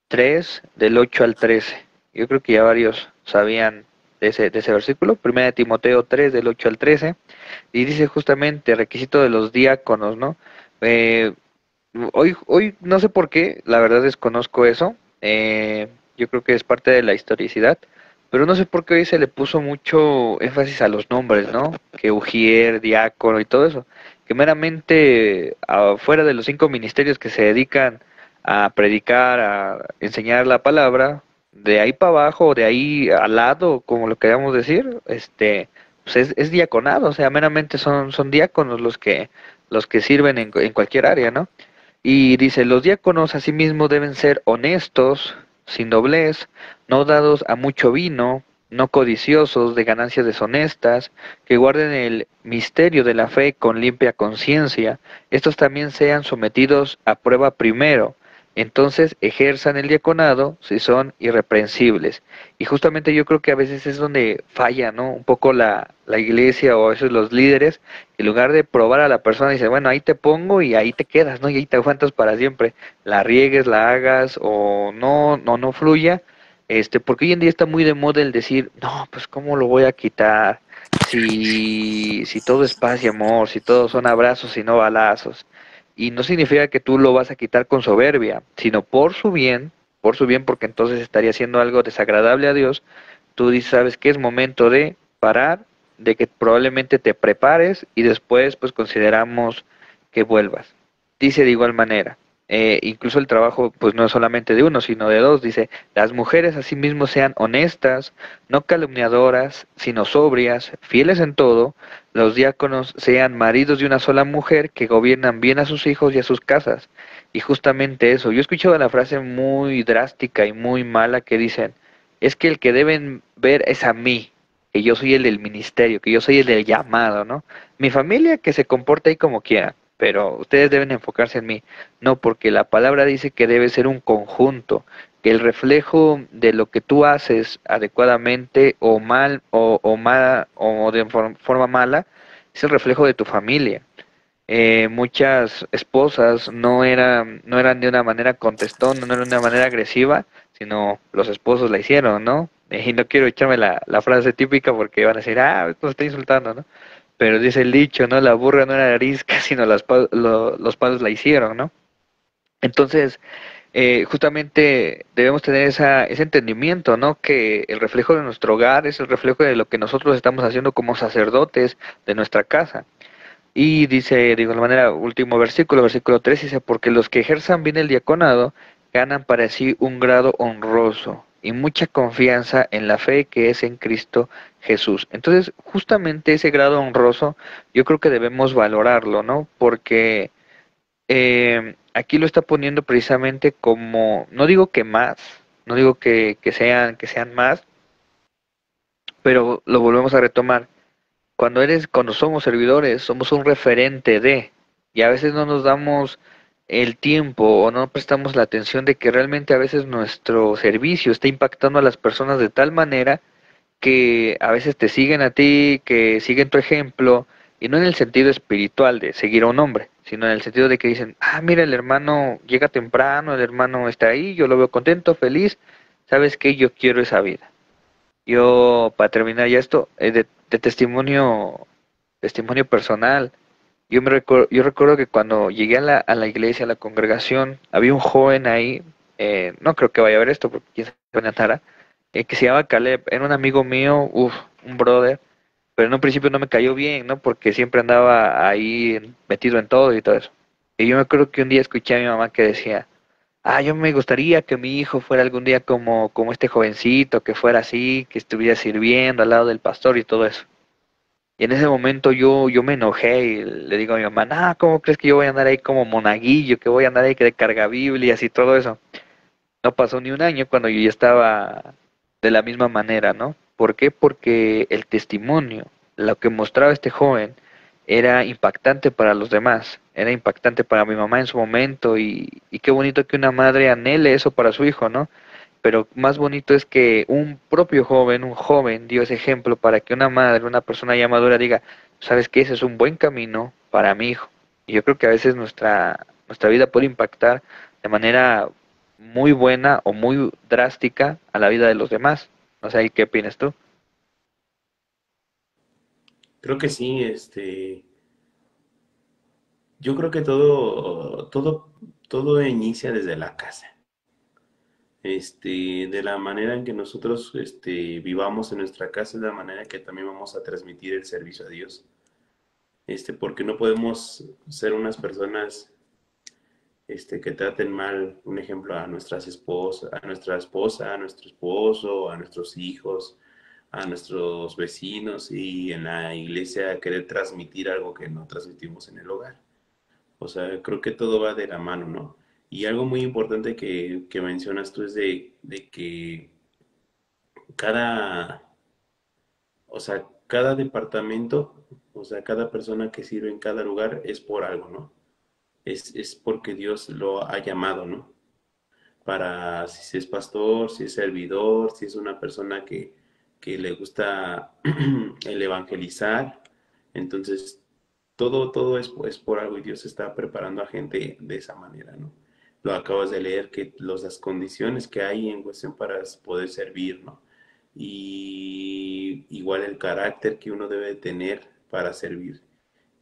3 del 8 al 13. Yo creo que ya varios sabían de ese versículo. Primera de Timoteo 3 del 8 al 13. Y dice justamente requisito de los diáconos, ¿no? Eh, hoy no sé por qué, la verdad desconozco eso. Yo creo que es parte de la historicidad. Pero no sé por qué hoy se le puso mucho énfasis a los nombres, ¿no? Que ujier, diácono y todo eso. Que meramente afuera de los 5 ministerios que se dedican a predicar, a enseñar la palabra, de ahí para abajo, de ahí al lado, como lo queramos decir, pues es diaconado, o sea, meramente son diáconos los que sirven en cualquier área, ¿no? Y dice, los diáconos asimismo deben ser honestos, sin doblez, no dados a mucho vino, no codiciosos de ganancias deshonestas, que guarden el misterio de la fe con limpia conciencia. Estos también sean sometidos a prueba primero, entonces ejerzan el diaconado si son irreprensibles. Y justamente yo creo que a veces es donde falla, ¿no? Un poco la iglesia o a veces los líderes, en lugar de probar a la persona, dice, bueno, ahí te pongo y ahí te quedas, ¿no? Y ahí te aguantas para siempre. La riegues, la hagas o no fluya. Porque hoy en día está muy de moda el decir, no, pues cómo lo voy a quitar, si todo es paz y amor, si todos son abrazos y no balazos. Y no significa que tú lo vas a quitar con soberbia, sino por su bien, porque entonces estaría haciendo algo desagradable a Dios. Tú dices, sabes que es momento de parar, de que probablemente te prepares y después pues consideramos que vuelvas. Dice de igual manera, incluso el trabajo pues no es solamente de uno, sino de dos. Dice, las mujeres asimismo sean honestas, no calumniadoras, sino sobrias, fieles en todo. Los diáconos sean maridos de una sola mujer que gobiernan bien a sus hijos y a sus casas. Y justamente eso, yo he escuchado la frase muy drástica y muy mala que dicen, es que el que deben ver es a mí, que yo soy el del ministerio, que yo soy el del llamado, ¿no? Mi familia que se comporte ahí como quiera, pero ustedes deben enfocarse en mí. No, porque la palabra dice que debe ser un conjunto, que el reflejo de lo que tú haces adecuadamente o mal o de forma mala es el reflejo de tu familia. Muchas esposas no eran de una manera contestón, no eran de una manera agresiva, sino los esposos la hicieron, ¿no? Y no quiero echarme la frase típica porque van a decir, ah, esto está insultando, ¿no? Pero dice el dicho, ¿no? La burra no era arisca, sino los palos la hicieron, ¿no? Entonces, justamente debemos tener ese entendimiento, ¿no? Que el reflejo de nuestro hogar es el reflejo de lo que nosotros estamos haciendo como sacerdotes de nuestra casa. Y dice, de igual manera, último versículo, versículo 3 dice, porque los que ejerzan bien el diaconado ganan para sí un grado honroso y mucha confianza en la fe que es en Cristo Jesús. Entonces, justamente ese grado honroso, yo creo que debemos valorarlo, ¿no? Porque aquí lo está poniendo precisamente como, no digo que más, no digo que sean más, pero lo volvemos a retomar. Cuando somos servidores, somos un referente de, y a veces no nos damos el tiempo o no prestamos la atención de que realmente a veces nuestro servicio está impactando a las personas de tal manera que a veces te siguen a ti, que siguen tu ejemplo, y no en el sentido espiritual de seguir a un hombre, sino en el sentido de que dicen, ah, mira, el hermano llega temprano, el hermano está ahí, yo lo veo contento, feliz, ¿sabes qué? Yo quiero esa vida. Yo, para terminar ya esto, de testimonio personal, yo recuerdo que cuando llegué a a la iglesia, a la congregación, había un joven ahí, no creo que vaya a ver esto porque quién sabe Natara, que se llama Caleb, era un amigo mío, un brother, pero en un principio no me cayó bien, ¿no? Porque siempre andaba ahí metido en todo y todo eso. Y yo me acuerdo que un día escuché a mi mamá que decía, ah, yo me gustaría que mi hijo fuera algún día como este jovencito, que fuera así, que estuviera sirviendo al lado del pastor y todo eso. Y en ese momento yo me enojé y le digo a mi mamá, no, ¿cómo crees que yo voy a andar ahí como monaguillo, que voy a andar ahí que de carga Biblias y todo eso? No pasó ni un año cuando yo ya estaba de la misma manera, ¿no? ¿Por qué? Porque el testimonio, lo que mostraba este joven, era impactante para los demás, era impactante para mi mamá en su momento y qué bonito que una madre anhele eso para su hijo, ¿no? Pero más bonito es que un propio joven, un joven, dio ese ejemplo para que una madre, una persona ya madura diga, sabes que ese es un buen camino para mi hijo. Y yo creo que a veces nuestra vida puede impactar de manera muy buena o muy drástica a la vida de los demás. No sé, ¿qué opinas tú? Creo que sí, yo creo que todo inicia desde la casa. De la manera en que nosotros, vivamos en nuestra casa es la manera que también vamos a transmitir el servicio a Dios. Porque no podemos ser unas personas, que traten mal, un ejemplo, a nuestras esposas, a nuestra esposa, a nuestro esposo, a nuestros hijos, a nuestros vecinos y en la iglesia querer transmitir algo que no transmitimos en el hogar. O sea, creo que todo va de la mano, ¿no? Y algo muy importante que mencionas tú es de que cada, o sea, cada departamento, o sea, cada persona que sirve en cada lugar es por algo, ¿no? Es porque Dios lo ha llamado, ¿no? para si es pastor, si es servidor, si es una persona que le gusta el evangelizar. Entonces, todo es por algo y Dios está preparando a gente de esa manera, ¿no? Lo acabas de leer, que las condiciones que hay en cuestión para poder servir, ¿no? Y igual el carácter que uno debe tener para servir.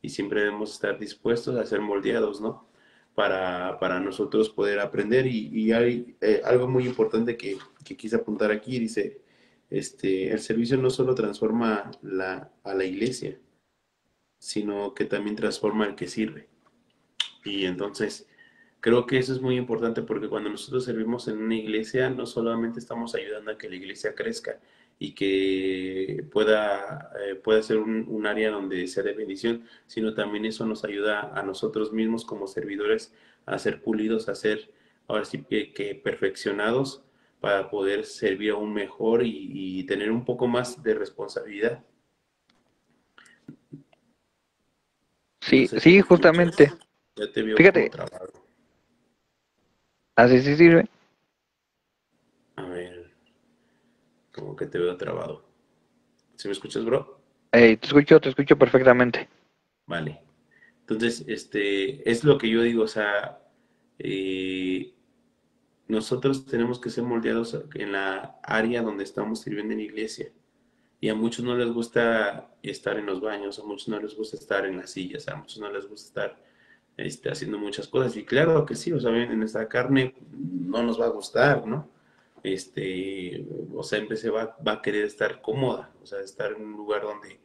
Y siempre debemos estar dispuestos a ser moldeados, ¿no? Para nosotros poder aprender. Y hay algo muy importante que quise apuntar aquí, dice, el servicio no solo transforma a la iglesia, sino que también transforma al que sirve. Y entonces creo que eso es muy importante porque cuando nosotros servimos en una iglesia, no solamente estamos ayudando a que la iglesia crezca y que pueda ser un área donde sea de bendición, sino también eso nos ayuda a nosotros mismos como servidores a ser pulidos, a ser ahora sí que perfeccionados para poder servir aún mejor y tener un poco más de responsabilidad. No Sí, sé si sí, me escuchas. justamente. Ya te veo como Fíjate, trabado. así sí sirve. A ver, como que te veo trabado. ¿Sí me escuchas, bro? Te escucho perfectamente. Vale. Entonces, es lo que yo digo, o sea, eh, nosotros tenemos que ser moldeados en la área donde estamos sirviendo en iglesia. Y a muchos no les gusta estar en los baños, a muchos no les gusta estar en las sillas, a muchos no les gusta estar haciendo muchas cosas. Y claro que sí, o sea, en esta carne no nos va a gustar, ¿no? O sea, en vez va a querer estar cómoda, o sea, estar en un lugar donde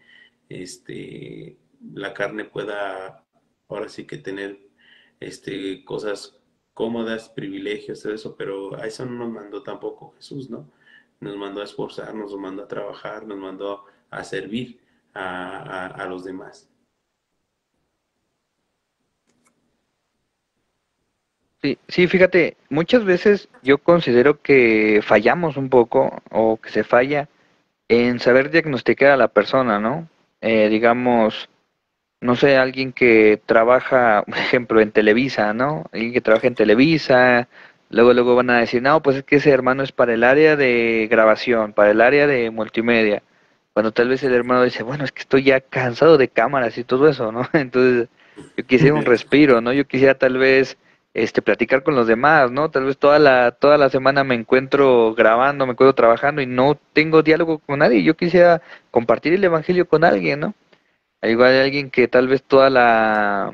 la carne pueda ahora sí que tener cosas cómodas, privilegios, todo eso, pero a eso no nos mandó tampoco Jesús, ¿no? Nos mandó a esforzarnos, nos mandó a trabajar, nos mandó a servir a los demás. Sí, sí, fíjate, muchas veces yo considero que fallamos un poco o que se falla en saber diagnosticar a la persona, ¿no? Digamos, no sé, alguien que trabaja, por ejemplo, en Televisa, ¿no? Alguien que trabaja en Televisa, luego van a decir, no, pues es que ese hermano es para el área de grabación, para el área de multimedia. Cuando tal vez el hermano dice, bueno, es que estoy ya cansado de cámaras y todo eso, ¿no? Entonces, yo quisiera un respiro, ¿no? Yo quisiera tal vez platicar con los demás, ¿no? Tal vez toda la semana me encuentro grabando, me encuentro trabajando y no tengo diálogo con nadie. Yo quisiera compartir el evangelio con alguien, ¿no? Al igual hay alguien que tal vez toda la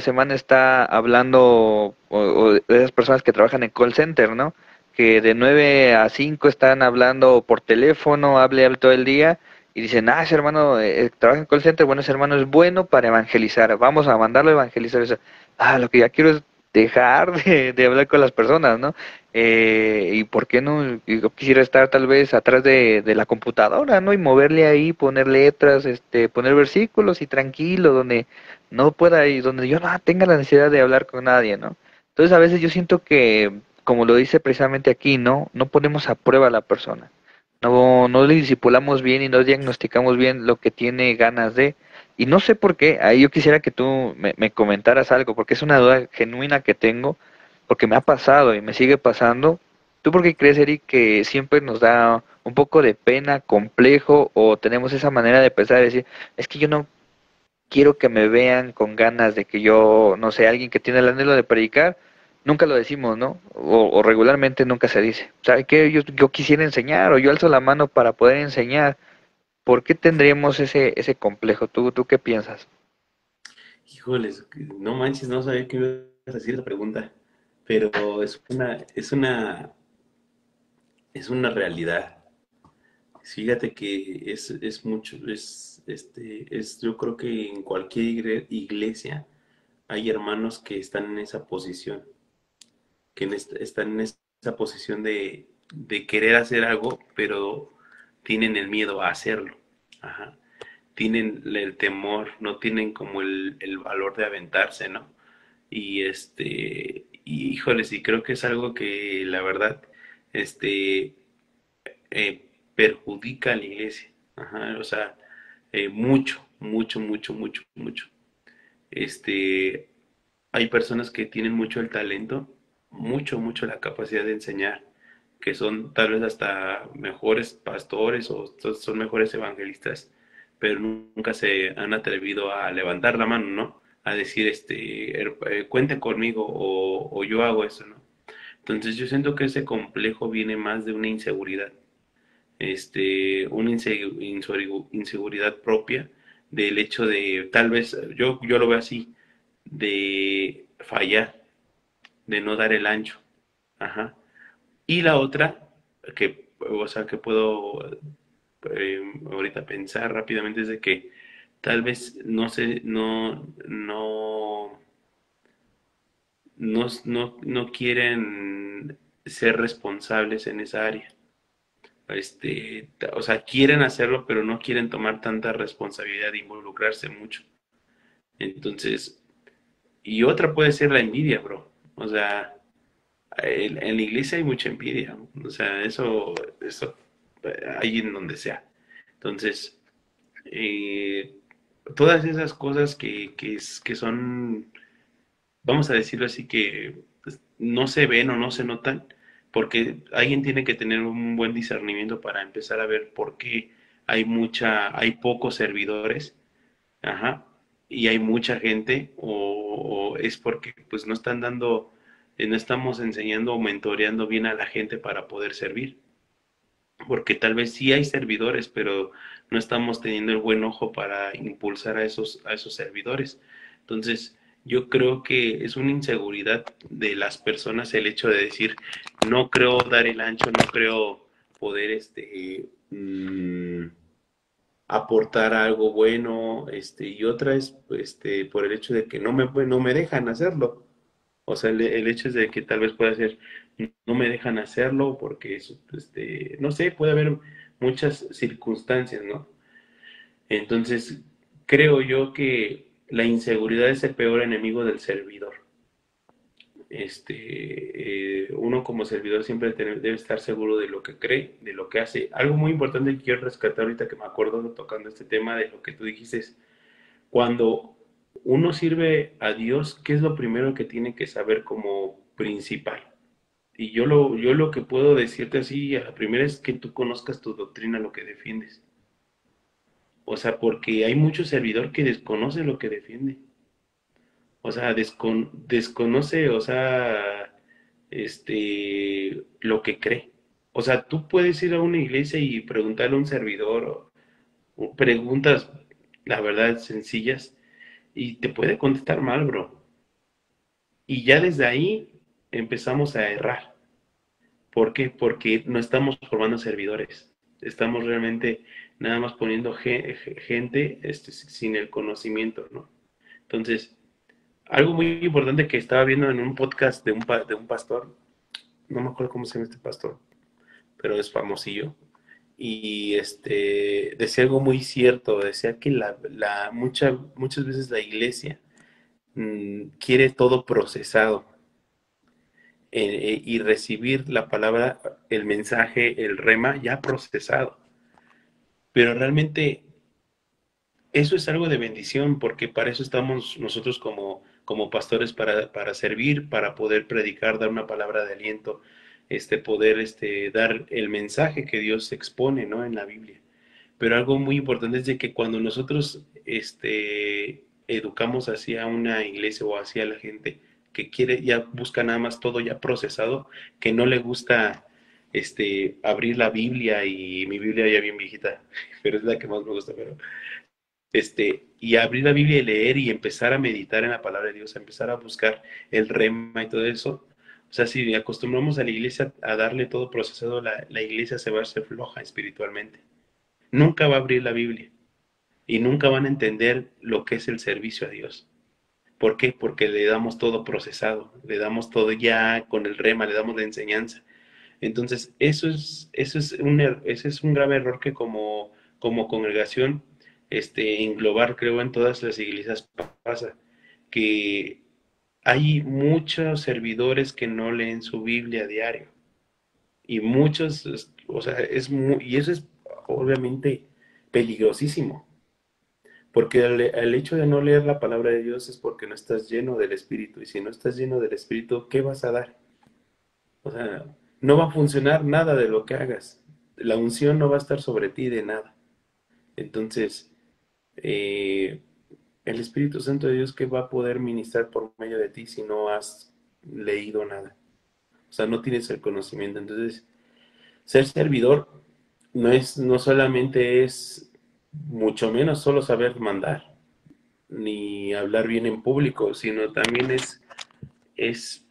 semana está hablando, o de esas personas que trabajan en call center, ¿no? Que de 9 a 5 están hablando por teléfono, hable todo el día, y dicen, ah, ese hermano trabaja en call center, bueno, ese hermano es bueno para evangelizar, vamos a mandarlo a evangelizar. Eso. Ah, lo que ya quiero es dejar de hablar con las personas, ¿no? Y por qué no, yo quisiera estar tal vez atrás de la computadora, ¿no? Y moverle ahí, poner letras, poner versículos y tranquilo, donde no pueda y donde yo no tenga la necesidad de hablar con nadie, ¿no? Entonces a veces yo siento que, como lo dice precisamente aquí, ¿no? No ponemos a prueba a la persona. No le discipulamos bien y no diagnosticamos bien lo que tiene ganas de. Y no sé por qué, ahí yo quisiera que tú me comentaras algo, porque es una duda genuina que tengo, porque me ha pasado y me sigue pasando. ¿Tú por qué crees, Eric, que siempre nos da un poco de pena, complejo, o tenemos esa manera de pensar, de decir, es que yo no quiero que me vean con ganas de que yo, no sé, alguien que tiene el anhelo de predicar, nunca lo decimos, ¿no? O regularmente nunca se dice. ¿Sabe qué? Yo quisiera enseñar, o yo alzo la mano para poder enseñar. ¿Por qué tendríamos ese complejo? ¿Tú qué piensas? Híjoles, no manches, no sabía que me ibas a decir esa pregunta, pero es una realidad. Fíjate que es mucho, yo creo que en cualquier iglesia hay hermanos que están en esa posición, están en esa posición de querer hacer algo, pero tienen el miedo a hacerlo. Ajá. Tienen el temor, no tienen como el valor de aventarse, ¿no? Y híjoles, y creo que es algo que la verdad, este, perjudica a la iglesia. Ajá, o sea, mucho. Este, hay personas que tienen mucho el talento, mucho la capacidad de enseñar, que son tal vez hasta mejores pastores o son mejores evangelistas, pero nunca se han atrevido a levantar la mano, ¿no? A decir, cuenten conmigo o yo hago eso, ¿no? Entonces yo siento que ese complejo viene más de una inseguridad, una inseguridad propia del hecho de, tal vez, yo lo veo así, de fallar, de no dar el ancho. Ajá. Y la otra, o sea, que puedo ahorita pensar rápidamente es de que tal vez no quieren ser responsables en esa área. O sea, quieren hacerlo, pero no quieren tomar tanta responsabilidad de involucrarse mucho. Entonces, y otra puede ser la envidia, bro. O sea, en la iglesia hay mucha envidia. O sea, eso hay en donde sea. Entonces, eh, todas esas cosas que son, vamos a decirlo así, que pues, no se ven o no se notan, porque alguien tiene que tener un buen discernimiento para empezar a ver por qué hay pocos servidores, ajá, y hay mucha gente, o es porque pues no están dando, no estamos enseñando o mentoreando bien a la gente para poder servir, porque tal vez sí hay servidores, pero no estamos teniendo el buen ojo para impulsar a esos servidores. Entonces, yo creo que es una inseguridad de las personas el hecho de decir, no creo dar el ancho, no creo poder aportar algo bueno, y otra es por el hecho de que no me dejan hacerlo. O sea, el hecho es de que tal vez pueda ser, no me dejan hacerlo porque, no sé, puede haber muchas circunstancias, ¿no? Entonces, creo yo que la inseguridad es el peor enemigo del servidor. Uno como servidor siempre debe estar seguro de lo que cree, de lo que hace. Algo muy importante que quiero rescatar ahorita que me acuerdo tocando este tema de lo que tú dijiste es, cuando uno sirve a Dios, ¿qué es lo primero que tiene que saber como principal? Y yo lo que puedo decirte así a la primera es que tú conozcas tu doctrina, lo que defiendes. O sea, porque hay mucho servidor que desconoce lo que defiende. O sea, desconoce, o sea, lo que cree. O sea, tú puedes ir a una iglesia y preguntarle a un servidor o preguntas, la verdad, sencillas, y te puede contestar mal, bro. Y ya desde ahí empezamos a errar. ¿Por qué? Porque no estamos formando servidores. Estamos realmente nada más poniendo gente sin el conocimiento, ¿no? Entonces, algo muy importante que estaba viendo en un podcast de un pastor, no me acuerdo cómo se llama este pastor, pero es famosillo, y decía algo muy cierto, decía que muchas veces la iglesia quiere todo procesado, y recibir la palabra, el mensaje, el rema ya procesado. Pero realmente eso es algo de bendición, porque para eso estamos nosotros como pastores, para servir, para poder predicar, dar una palabra de aliento, poder dar el mensaje que Dios expone, ¿no? En la Biblia. Pero algo muy importante es de que cuando nosotros educamos hacia una iglesia o hacia la gente que quiere, ya busca nada más todo ya procesado, que no le gusta abrir la Biblia, y mi Biblia ya bien viejita, pero es la que más me gusta, pero y abrir la Biblia y leer y empezar a meditar en la palabra de Dios, a empezar a buscar el rema y todo eso. O sea, si acostumbramos a la iglesia a darle todo procesado, la iglesia se va a hacer floja espiritualmente. Nunca va a abrir la Biblia y nunca van a entender lo que es el servicio a Dios. ¿Por qué? Porque le damos todo procesado, le damos todo ya con el rema, le damos la enseñanza. Entonces, ese es un grave error que como congregación, englobar, creo, en todas las iglesias pasa, que hay muchos servidores que no leen su Biblia a diario, y muchos, o sea, y eso es obviamente peligrosísimo, porque el hecho de no leer la palabra de Dios es porque no estás lleno del Espíritu, y si no estás lleno del Espíritu, ¿qué vas a dar? O sea, no va a funcionar nada de lo que hagas. La unción no va a estar sobre ti de nada. Entonces, eh, el Espíritu Santo de Dios, ¿qué va a poder ministrar por medio de ti si no has leído nada? O sea, no tienes el conocimiento. Entonces, ser servidor no solamente es, mucho menos solo saber mandar, ni hablar bien en público, sino también es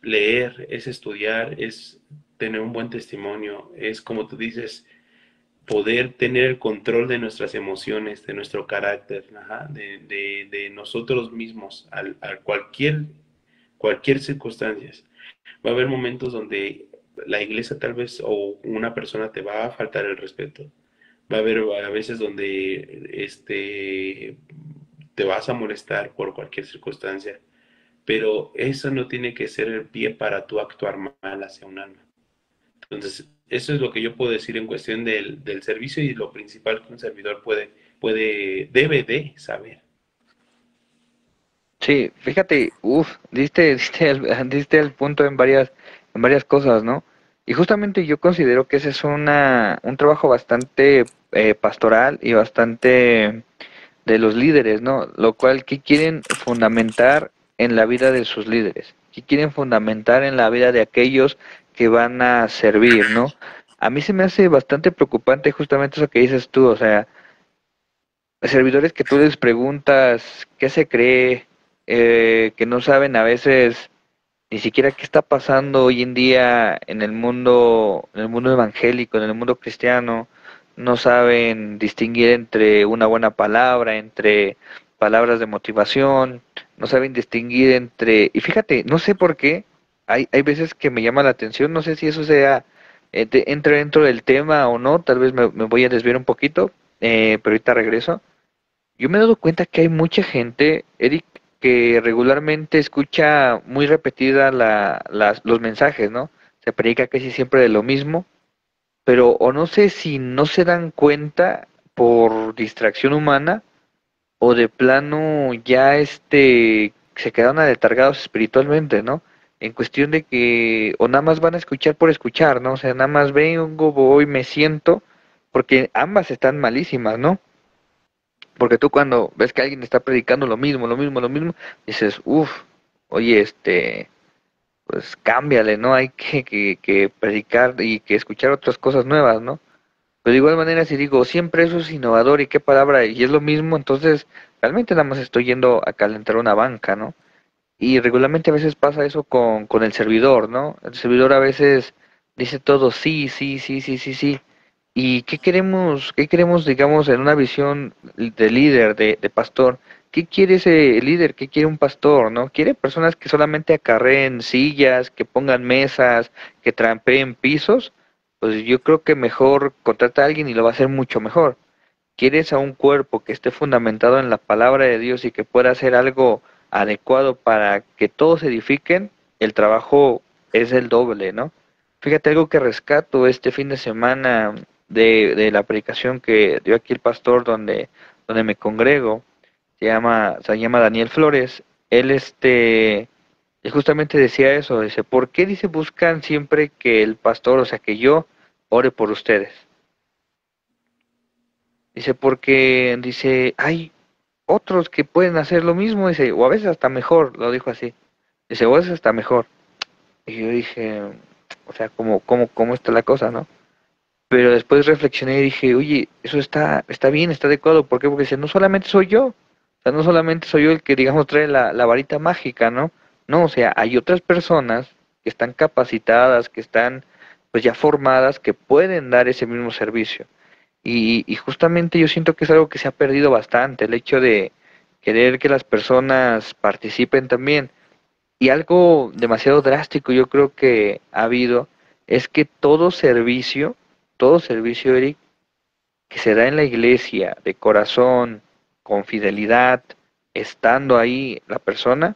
leer, es estudiar, es tener un buen testimonio, es como tú dices, poder tener el control de nuestras emociones, de nuestro carácter, ajá, de nosotros mismos, a cualquier circunstancia. Va a haber momentos donde la iglesia tal vez o una persona te va a faltar el respeto. Va a haber a veces donde te vas a molestar por cualquier circunstancia, pero eso no tiene que ser el pie para tú actuar mal hacia un alma. Entonces, eso es lo que yo puedo decir en cuestión del servicio y lo principal que un servidor debe de saber. Sí, fíjate, diste el punto en varias cosas, ¿no? Y justamente yo considero que ese es un trabajo bastante pastoral y bastante de los líderes, ¿no? Lo cual, ¿qué quieren fundamentar en la vida de sus líderes? ¿Qué quieren fundamentar en la vida de aquellos que van a servir, ¿no? A mí se me hace bastante preocupante justamente eso que dices tú, o sea, servidores que tú les preguntas qué se cree, que no saben a veces ni siquiera qué está pasando hoy en día en el mundo evangélico, en el mundo cristiano, no saben distinguir entre una buena palabra, entre palabras de motivación, no saben distinguir entre, y fíjate, no sé por qué, hay veces que me llama la atención, no sé si eso sea, entra dentro del tema o no, tal vez me voy a desviar un poquito, pero ahorita regreso. Yo me he dado cuenta que hay mucha gente, Eric, que regularmente escucha muy repetida los mensajes, ¿no? Se predica casi siempre de lo mismo, pero o no sé si no se dan cuenta por distracción humana o de plano ya se quedaron aletargados espiritualmente, ¿no? En cuestión de que o nada más van a escuchar por escuchar, ¿no? O sea, nada más vengo, voy, me siento, porque ambas están malísimas, ¿no? Porque tú cuando ves que alguien está predicando lo mismo, dices, uff, oye, pues cámbiale, ¿no? Hay que predicar y que escuchar otras cosas nuevas, ¿no? Pero de igual manera, si digo, siempre eso es innovador y qué palabra, y es lo mismo, entonces realmente nada más estoy yendo a calentar una banca, ¿no? Y regularmente a veces pasa eso con el servidor, ¿no? El servidor a veces dice todo sí, sí, sí, sí, sí, sí. ¿Y qué queremos, digamos, en una visión de líder, de pastor? ¿Qué quiere ese líder? ¿Qué quiere un pastor, no? ¿Quiere personas que solamente acarreen sillas, que pongan mesas, que trampeen pisos? Pues yo creo que mejor contrata a alguien y lo va a hacer mucho mejor. ¿Quieres a un cuerpo que esté fundamentado en la palabra de Dios y que pueda hacer algo adecuado para que todos se edifiquen? El trabajo es el doble, ¿no? Fíjate algo que rescato este fin de semana de la predicación que dio aquí el pastor donde me congrego, se llama Daniel Flores. Él él justamente decía eso, dice, ¿por qué dice buscan siempre que el pastor, o sea que yo ore por ustedes? Dice, porque dice, hay otros que pueden hacer lo mismo, dice, o a veces hasta mejor, lo dijo así. Dice, o a veces hasta mejor. Y yo dije, o sea, cómo está la cosa, ¿no? Pero después reflexioné y dije, oye, eso está bien, está adecuado. ¿Por qué? Porque dice, no solamente soy yo. O sea, no solamente soy yo el que, digamos, trae la varita mágica, ¿no? No, o sea, hay otras personas que están capacitadas, que están, pues ya formadas, que pueden dar ese mismo servicio. Y justamente yo siento que es algo que se ha perdido bastante, el hecho de querer que las personas participen también. Y algo demasiado drástico yo creo que ha habido es que todo servicio, Eric, que se da en la iglesia de corazón, con fidelidad, estando ahí la persona,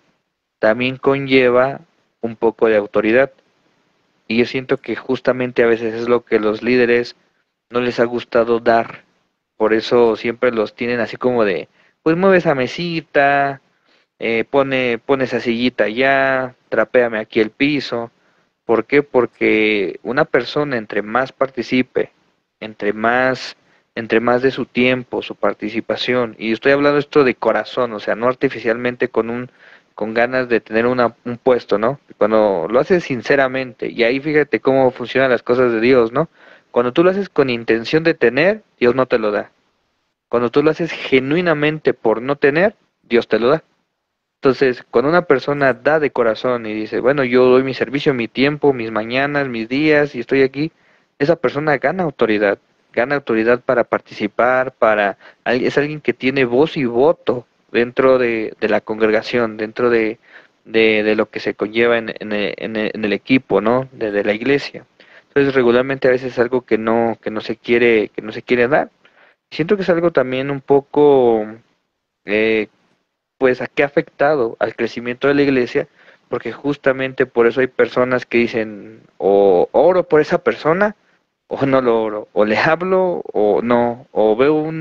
también conlleva un poco de autoridad. Y yo siento que justamente a veces es lo que los líderes no les ha gustado dar. Por eso siempre los tienen así como de, pues mueve esa mesita, pone esa sillita allá, trapéame aquí el piso. ¿Por qué? Porque una persona entre más participe, entre más, entre más de su tiempo, su participación, y estoy hablando esto de corazón, o sea, no artificialmente con ganas de tener un puesto, ¿no? Cuando lo haces sinceramente, y ahí fíjate cómo funcionan las cosas de Dios, ¿no? Cuando tú lo haces con intención de tener, Dios no te lo da. Cuando tú lo haces genuinamente por no tener, Dios te lo da. Entonces, cuando una persona da de corazón y dice, bueno, yo doy mi servicio, mi tiempo, mis mañanas, mis días y estoy aquí, esa persona gana autoridad para participar, es alguien que tiene voz y voto dentro de la congregación, dentro de lo que se conlleva en el equipo, ¿no? De la iglesia. Entonces, regularmente a veces es algo que no se quiere dar. Siento que es algo también un poco eh, pues a qué ha afectado al crecimiento de la iglesia, porque justamente por eso hay personas que dicen o oro por esa persona o no lo oro, o le hablo o no, o veo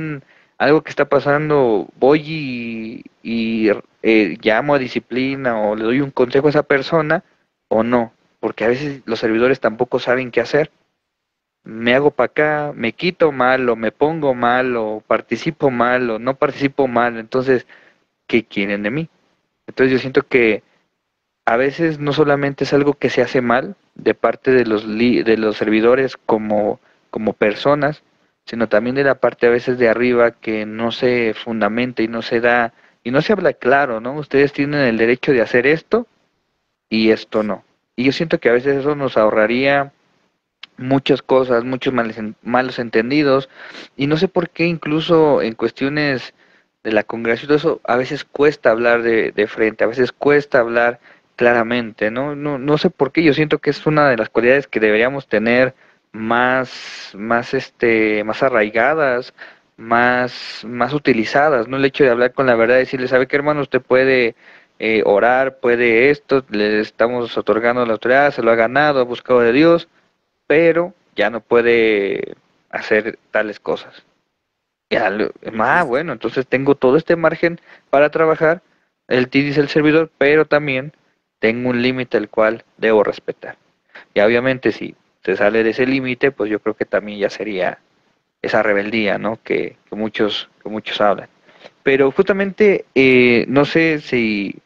algo que está pasando, voy y llamo a disciplina o le doy un consejo a esa persona o no, porque a veces los servidores tampoco saben qué hacer. Me hago para acá, me quito mal o me pongo mal o participo mal o no participo mal, entonces, ¿qué quieren de mí? Entonces yo siento que a veces no solamente es algo que se hace mal de parte de los servidores como personas, sino también de la parte a veces de arriba que no se fundamenta y no se da y no se habla claro, ¿no? Ustedes tienen el derecho de hacer esto y esto no. Y yo siento que a veces eso nos ahorraría muchas cosas, muchos malos entendidos, y no sé por qué incluso en cuestiones de la congregación, todo eso, a veces cuesta hablar de frente, a veces cuesta hablar claramente, ¿no? No sé por qué, yo siento que es una de las cualidades que deberíamos tener más arraigadas, más utilizadas, ¿no? El hecho de hablar con la verdad, decirle, ¿sabe qué, hermano? Usted puede orar, puede esto, le estamos otorgando la autoridad, se lo ha ganado, ha buscado de Dios, pero ya no puede hacer tales cosas. Ujú. Bueno, entonces tengo todo este margen para trabajar, el TI dice el servidor, pero también tengo un límite el cual debo respetar. Y obviamente si se sale de ese límite, pues yo creo que también ya sería esa rebeldía, ¿no? Que muchos hablan. Pero justamente, no sé si,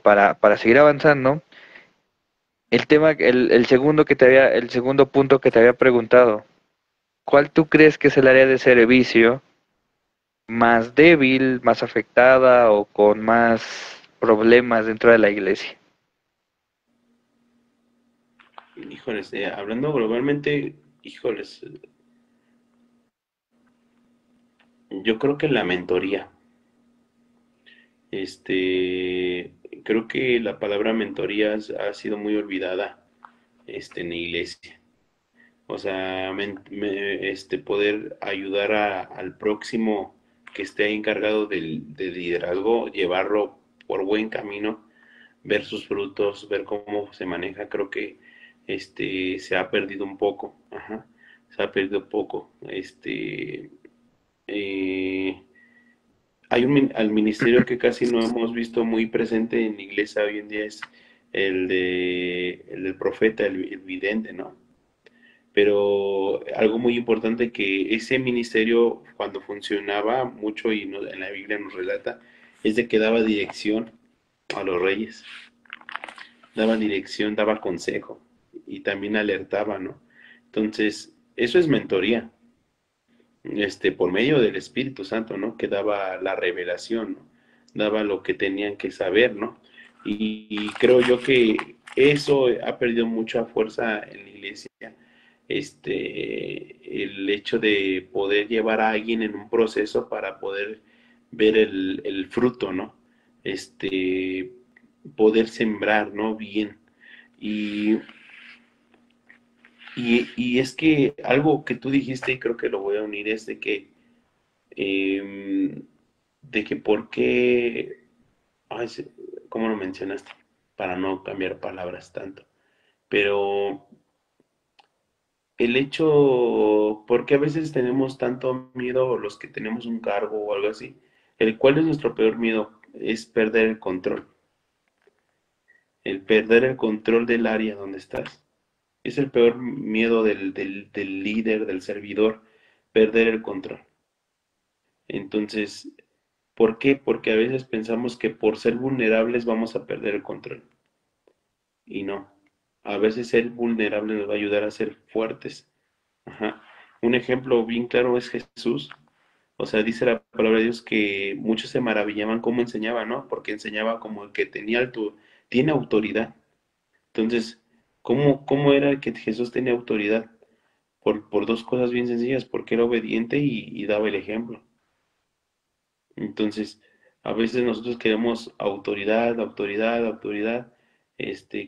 para seguir avanzando, el segundo punto que te había preguntado, ¿cuál tú crees que es el área de servicio más débil, más afectada o con más problemas dentro de la iglesia? Híjoles, hablando globalmente, híjoles, yo creo que la mentoría, creo que la palabra mentoría ha sido muy olvidada, en la iglesia. O sea, poder ayudar al próximo que esté encargado del liderazgo, llevarlo por buen camino, ver sus frutos, ver cómo se maneja, creo que se ha perdido un poco, ajá, se ha perdido un poco. Eh, Hay al ministerio que casi no hemos visto muy presente en la iglesia hoy en día es el del profeta, el vidente, ¿no? Pero algo muy importante que ese ministerio cuando funcionaba mucho y en la Biblia nos relata es de que daba dirección a los reyes, daba dirección, daba consejo y también alertaba, ¿no? Entonces, eso es mentoría, por medio del Espíritu Santo, ¿no? Que daba la revelación, ¿no? Daba lo que tenían que saber, ¿no? Y creo yo que eso ha perdido mucha fuerza en la iglesia, el hecho de poder llevar a alguien en un proceso para poder ver el fruto, ¿no? Este, poder sembrar, ¿no? Bien. Y, y es que algo que tú dijiste, y creo que lo voy a unir, es eh, de que por qué, ay, ¿cómo lo mencionaste? Para no cambiar palabras tanto. Pero el hecho, porque a veces tenemos tanto miedo los que tenemos un cargo o algo así, ¿cuál es nuestro peor miedo? Es perder el control del área donde estás. Es el peor miedo del líder, del servidor, perder el control. Entonces, ¿por qué? Porque a veces pensamos que por ser vulnerables vamos a perder el control. Y no. A veces ser vulnerable nos va a ayudar a ser fuertes. Ajá. Un ejemplo bien claro es Jesús. O sea, dice la palabra de Dios que muchos se maravillaban cómo enseñaba, ¿no? Porque enseñaba como que tenía tiene autoridad. Entonces, ¿cómo era que Jesús tenía autoridad? Por dos cosas bien sencillas, porque era obediente y daba el ejemplo. Entonces, a veces nosotros queremos autoridad, autoridad, autoridad,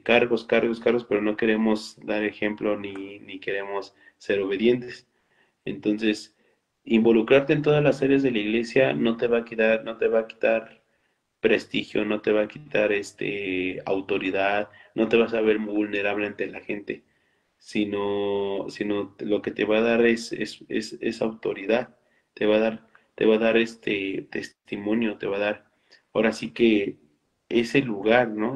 cargos, cargos, cargos, pero no queremos dar ejemplo ni queremos ser obedientes. Entonces, involucrarte en todas las áreas de la iglesia no te va a quitar prestigio, no te va a quitar autoridad, no te vas a ver vulnerable ante la gente, sino lo que te va a dar es autoridad, te va a dar, te va a dar este testimonio, te va a dar, ahora sí que ese lugar, ¿no?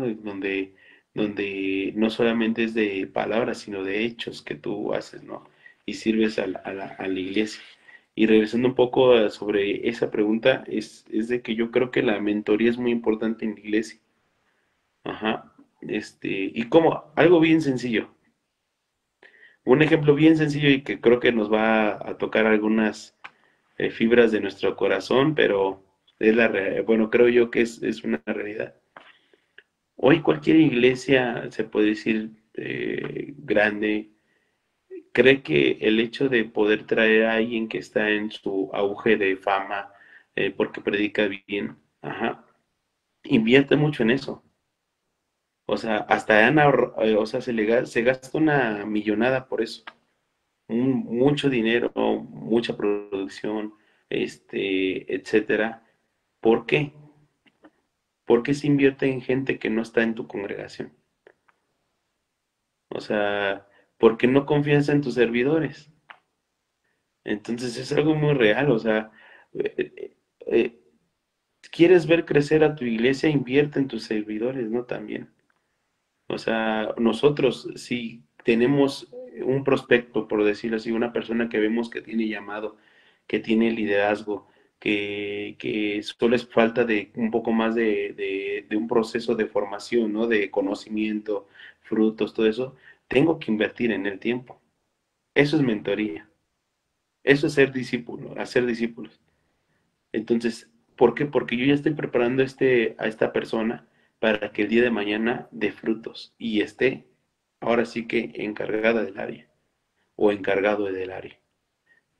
Donde no solamente es de palabras, sino de hechos que tú haces, ¿no? Y sirves a la iglesia. Y regresando un poco sobre esa pregunta, es de que yo creo que la mentoría es muy importante en la iglesia. Ajá. Y como algo bien sencillo. Un ejemplo bien sencillo y que creo que nos va a tocar algunas fibras de nuestro corazón, pero bueno, creo yo que es una realidad. Hoy cualquier iglesia, se puede decir, grande, cree que el hecho de poder traer a alguien que está en su auge de fama, porque predica bien, ajá, invierte mucho en eso. O sea, hasta o sea, se gasta una millonada por eso. Mucho dinero, mucha producción, etcétera. ¿Por qué? Porque se invierte en gente que no está en tu congregación. O sea, porque no confías en tus servidores. Entonces es algo muy real. O sea, eh, eh, eh, quieres ver crecer a tu iglesia, invierte en tus servidores, ¿no? También. O sea, nosotros si tenemos un prospecto, por decirlo así, una persona que vemos que tiene llamado, que tiene liderazgo, que solo es falta de un poco más de un proceso de formación, ¿no? De conocimiento, frutos, todo eso, tengo que invertir en el tiempo. Eso es mentoría. Eso es ser discípulo, hacer discípulos. Entonces, ¿por qué? Porque yo ya estoy preparando a esta persona para que el día de mañana dé frutos y esté ahora sí que encargada del área o encargado del área.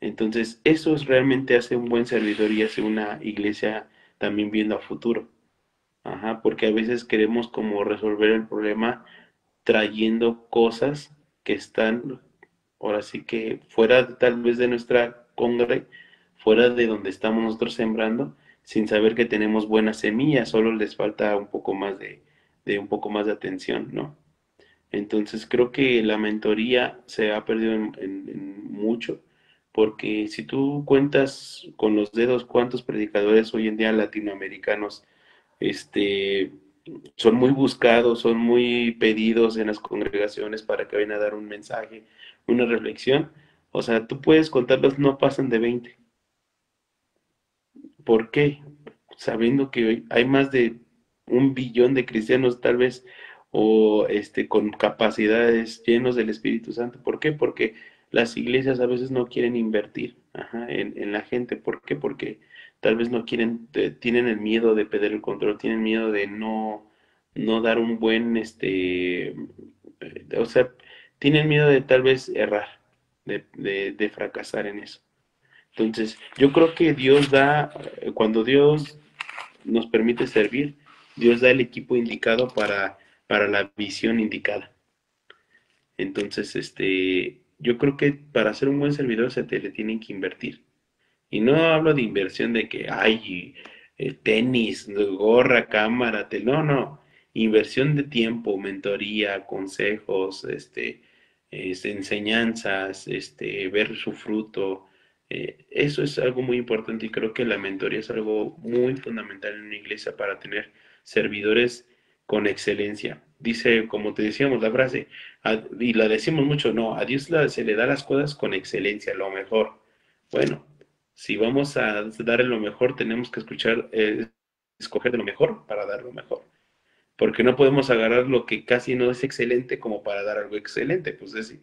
Entonces, realmente hace un buen servidor y hace una iglesia también viendo a futuro. Ajá, porque a veces queremos como resolver el problema trayendo cosas que están ahora sí que fuera tal vez de nuestra congre, fuera de donde estamos nosotros sembrando, sin saber que tenemos buenas semillas, solo les falta un poco más de un poco más de atención, ¿no? Entonces creo que la mentoría se ha perdido en mucho, porque si tú cuentas con los dedos cuántos predicadores hoy en día latinoamericanos este, son muy buscados, son muy pedidos en las congregaciones para que vayan a dar un mensaje, una reflexión. O sea, tú puedes contarlos, no pasan de 20. ¿Por qué? Sabiendo que hoy hay más de 1 billón de cristianos tal vez o con capacidades llenos del Espíritu Santo. ¿Por qué? Porque las iglesias a veces no quieren invertir, ajá, en la gente. ¿Por qué? Porque tal vez no quieren, tienen el miedo de perder el control, tienen miedo de no dar un buen, o sea, tienen miedo de tal vez errar, de fracasar en eso. Entonces, yo creo que cuando Dios nos permite servir, Dios da el equipo indicado para la visión indicada. Entonces, yo creo que para ser un buen servidor se te le tienen que invertir. Y no hablo de inversión de que hay tenis, gorra, cámara, no, no. Inversión de tiempo, mentoría, consejos, enseñanzas, ver su fruto. Eso es algo muy importante y creo que la mentoría es algo muy fundamental en una iglesia para tener servidores con excelencia. dice, como te decíamos la frase, y la decimos mucho, no, a Dios se le da las cosas con excelencia, lo mejor. Bueno, si vamos a darle lo mejor, tenemos que escoger de lo mejor para dar lo mejor. Porque no podemos agarrar lo que casi no es excelente como para dar algo excelente, pues es decir,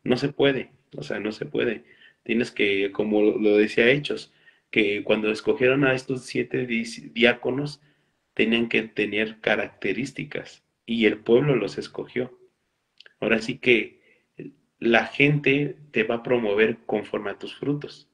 no se puede, o sea, no se puede. Tienes que, como lo decía Hechos, que cuando escogieron a estos 7 diáconos, tenían que tener características y el pueblo los escogió. Ahora sí que la gente te va a promover conforme a tus frutos.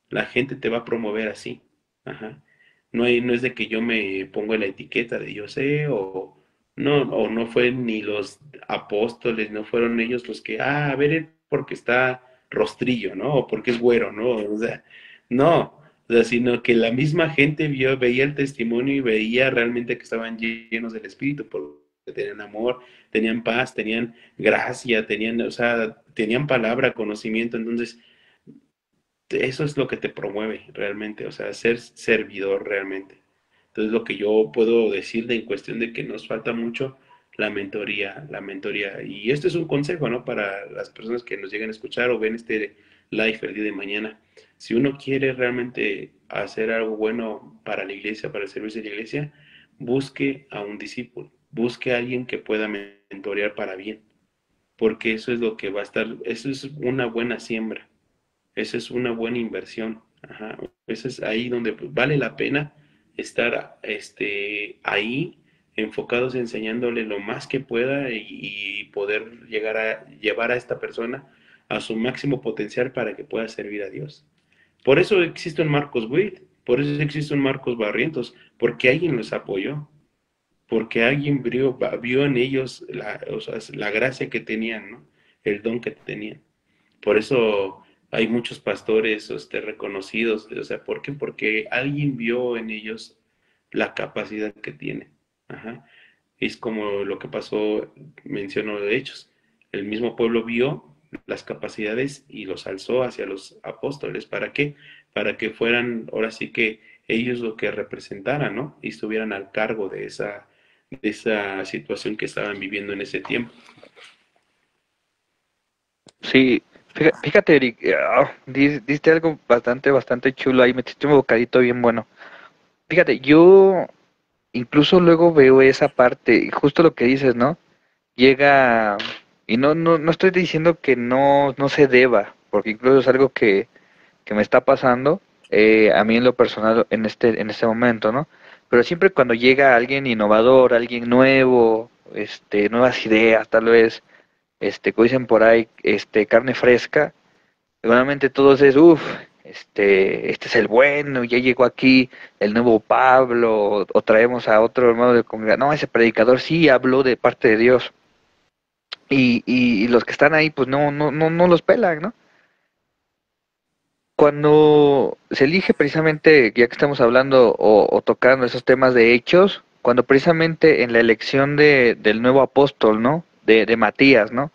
La gente te va a promover así. Ajá. No es de que yo me pongo la etiqueta de yo sé o no fue ni los apóstoles, no fueron ellos los que, a ver, él porque está rostrillo, ¿no? O porque es güero, ¿no? O sea, no, o sea, sino que la misma gente veía el testimonio y veía realmente que estaban llenos del Espíritu, porque tenían amor, tenían paz, tenían gracia, tenían, o sea, tenían palabra, conocimiento, entonces eso es lo que te promueve realmente, o sea, ser servidor realmente. Entonces, lo que yo puedo decir en cuestión de que nos falta mucho la mentoría. Y esto es un consejo, ¿no? Para las personas que nos llegan a escuchar o ven este live el día de mañana. Si uno quiere realmente hacer algo bueno para la iglesia, para el servicio de la iglesia, busque a un discípulo, busque a alguien que pueda mentorear para bien, porque eso es lo que va a estar, eso es una buena siembra. Esa es una buena inversión. Ajá. Eso es ahí donde pues, vale la pena estar ahí enfocados enseñándole lo más que pueda y poder llegar a llevar a esta persona a su máximo potencial para que pueda servir a Dios. Por eso existe un Marcos Witt, por eso existe un Marcos Barrientos, porque alguien los apoyó, porque alguien vio en ellos o sea, la gracia que tenían, ¿no? El don que tenían. Por eso hay muchos pastores reconocidos, o sea, ¿por qué? Porque alguien vio en ellos la capacidad que tienen. Ajá. Es como lo que pasó, menciono de Hechos. El mismo pueblo vio las capacidades y los alzó hacia los apóstoles. ¿Para qué? Para que fueran, ahora sí que ellos lo que representaran, ¿no? Y estuvieran al cargo de esa situación que estaban viviendo en ese tiempo. Sí, fíjate, Eric, diste algo bastante chulo ahí, metiste un bocadito bien bueno. Fíjate, yo incluso luego veo esa parte, justo lo que dices, ¿no? Llega, y no estoy diciendo que no se deba, porque incluso es algo que me está pasando, a mí en lo personal en este momento, ¿no? Pero siempre cuando llega alguien innovador, alguien nuevo, nuevas ideas, tal vez, como dicen por ahí, carne fresca, seguramente todos es, uff, este es el bueno, ya llegó aquí el nuevo Pablo, o traemos a otro hermano de congregación, no, ese predicador sí habló de parte de Dios, y los que están ahí, pues no los pelan, ¿no? Cuando se elige precisamente, ya que estamos hablando o tocando esos temas de hechos, cuando precisamente en la elección del nuevo apóstol, ¿no? De Matías, ¿no?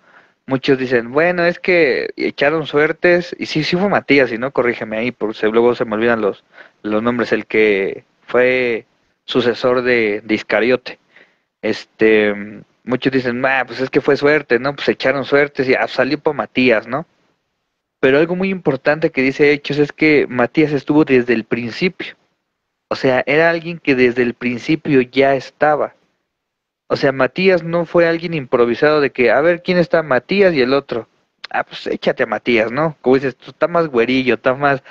Muchos dicen, bueno, es que echaron suertes, y sí fue Matías, y no, corrígeme ahí, porque luego se me olvidan los nombres, el que fue sucesor de Iscariote. Muchos dicen, pues es que fue suerte, ¿no? Pues echaron suertes y salió por Matías, ¿no? Pero algo muy importante que dice Hechos es que Matías estuvo desde el principio. O sea, era alguien que desde el principio ya estaba. O sea, Matías no fue alguien improvisado de que, a ver, ¿quién está? Matías y el otro. Pues échate a Matías, ¿no? Como dices, tú está más güerillo, está más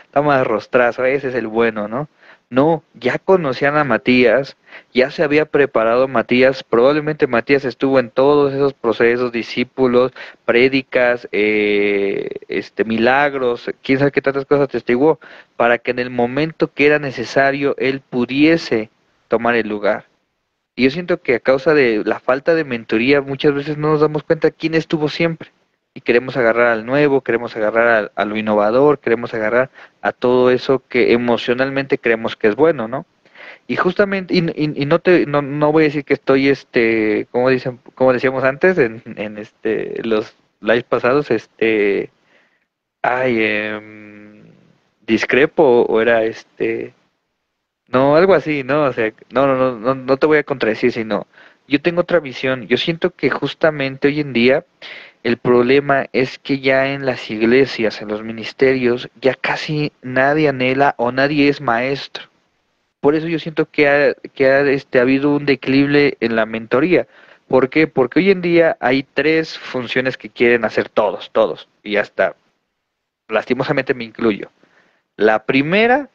rostrazo, ese es el bueno, ¿no? No, ya conocían a Matías, ya se había preparado Matías, probablemente Matías estuvo en todos esos procesos, discípulos, prédicas, milagros, quién sabe qué tantas cosas testiguó, para que en el momento que era necesario él pudiese tomar el lugar. Y yo siento que a causa de la falta de mentoría muchas veces no nos damos cuenta quién estuvo siempre. Y queremos agarrar al nuevo, queremos agarrar a lo innovador, queremos agarrar a todo eso que emocionalmente creemos que es bueno, ¿no? Y justamente, y no voy a decir que estoy, como dicen, como decíamos antes, en los lives pasados, ay, discrepo, o era no, algo así, ¿no? O sea, no te voy a contradecir, sino yo tengo otra visión. Yo siento que justamente hoy en día el problema es que ya en las iglesias, en los ministerios, ya casi nadie anhela o nadie es maestro. Por eso yo siento que ha habido un declive en la mentoría. ¿Por qué? Porque hoy en día hay tres funciones que quieren hacer todos, y hasta lastimosamente me incluyo. La primera,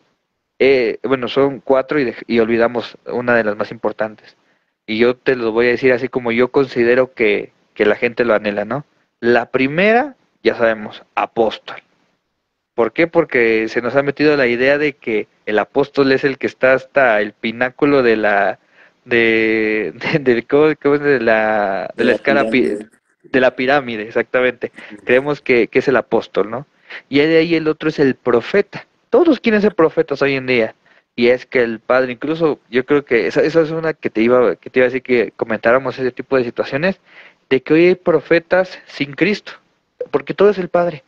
bueno, son cuatro y olvidamos una de las más importantes. Y yo te lo voy a decir así como yo considero que la gente lo anhela, ¿no? La primera, ya sabemos, apóstol. ¿Por qué? Porque se nos ha metido la idea de que el apóstol es el que está hasta el pináculo ¿cómo es? De De la la escala pirámide. de la pirámide, exactamente. Creemos que es el apóstol, ¿no? Y de ahí el otro es el profeta. Todos quieren ser profetas hoy en día. Y es que el padre, incluso yo creo que esa es una que te iba a decir que comentáramos ese tipo de situaciones, de que hoy hay profetas sin Cristo, porque todo es el padre.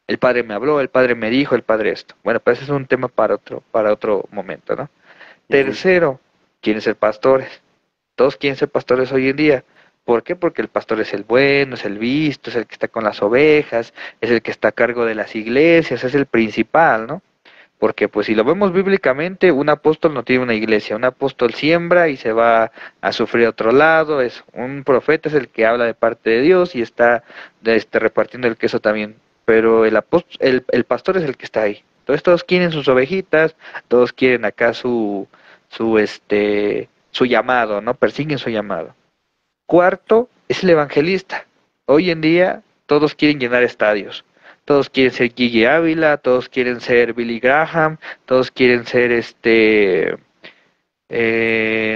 El padre me habló, el padre me dijo, el padre esto. Bueno, pues ese es un tema para otro momento, ¿no? Ujú. Tercero, quieren ser pastores. Todos quieren ser pastores hoy en día. ¿Por qué? Porque el pastor es el bueno, es el visto, es el que está con las ovejas, es el que está a cargo de las iglesias, es el principal, ¿no? Porque pues si lo vemos bíblicamente, un apóstol no tiene una iglesia, un apóstol siembra y se va a sufrir a otro lado, es un profeta es el que habla de parte de Dios y está repartiendo el queso también, pero el pastor es el que está ahí. Entonces todos quieren sus ovejitas, todos quieren acá su llamado, ¿no? Persiguen su llamado. Cuarto es el evangelista. Hoy en día todos quieren llenar estadios. Todos quieren ser Gigi Ávila, todos quieren ser Billy Graham, todos quieren ser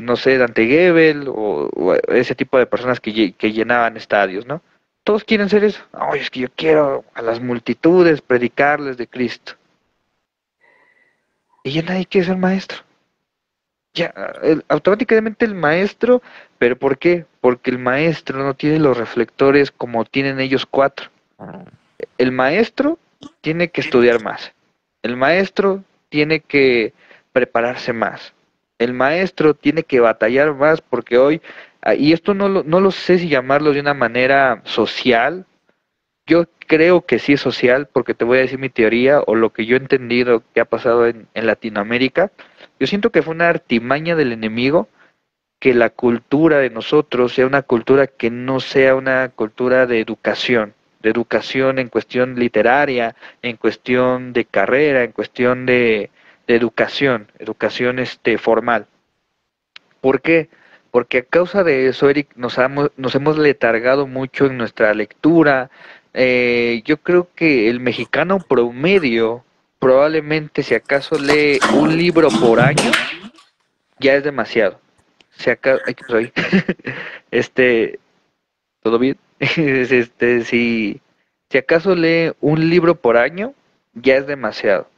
no sé, Dante Gebel o ese tipo de personas que llenaban estadios, ¿no? Todos quieren ser eso. Ay, es que yo quiero a las multitudes predicarles de Cristo. Y ya nadie quiere ser maestro. Ya, automáticamente el maestro, pero ¿por qué? Porque el maestro no tiene los reflectores como tienen ellos cuatro. El maestro tiene que estudiar más. El maestro tiene que prepararse más. El maestro tiene que batallar más porque hoy, y esto no lo sé si llamarlo de una manera social. Yo creo que sí es social, porque te voy a decir mi teoría o lo que yo he entendido que ha pasado en Latinoamérica. Yo siento que fue una artimaña del enemigo que la cultura de nosotros sea una cultura que no sea una cultura de educación en cuestión literaria, en cuestión de carrera, en cuestión de educación formal. ¿Por qué? Porque a causa de eso, Eric, nos hemos letargado mucho en nuestra lectura. Yo creo que el mexicano promedio probablemente si acaso lee un libro por año, ya es demasiado. Si acaso, ay, ¿qué pasó ahí? este, ¿Todo bien? Si acaso lee un libro por año, ya es demasiado.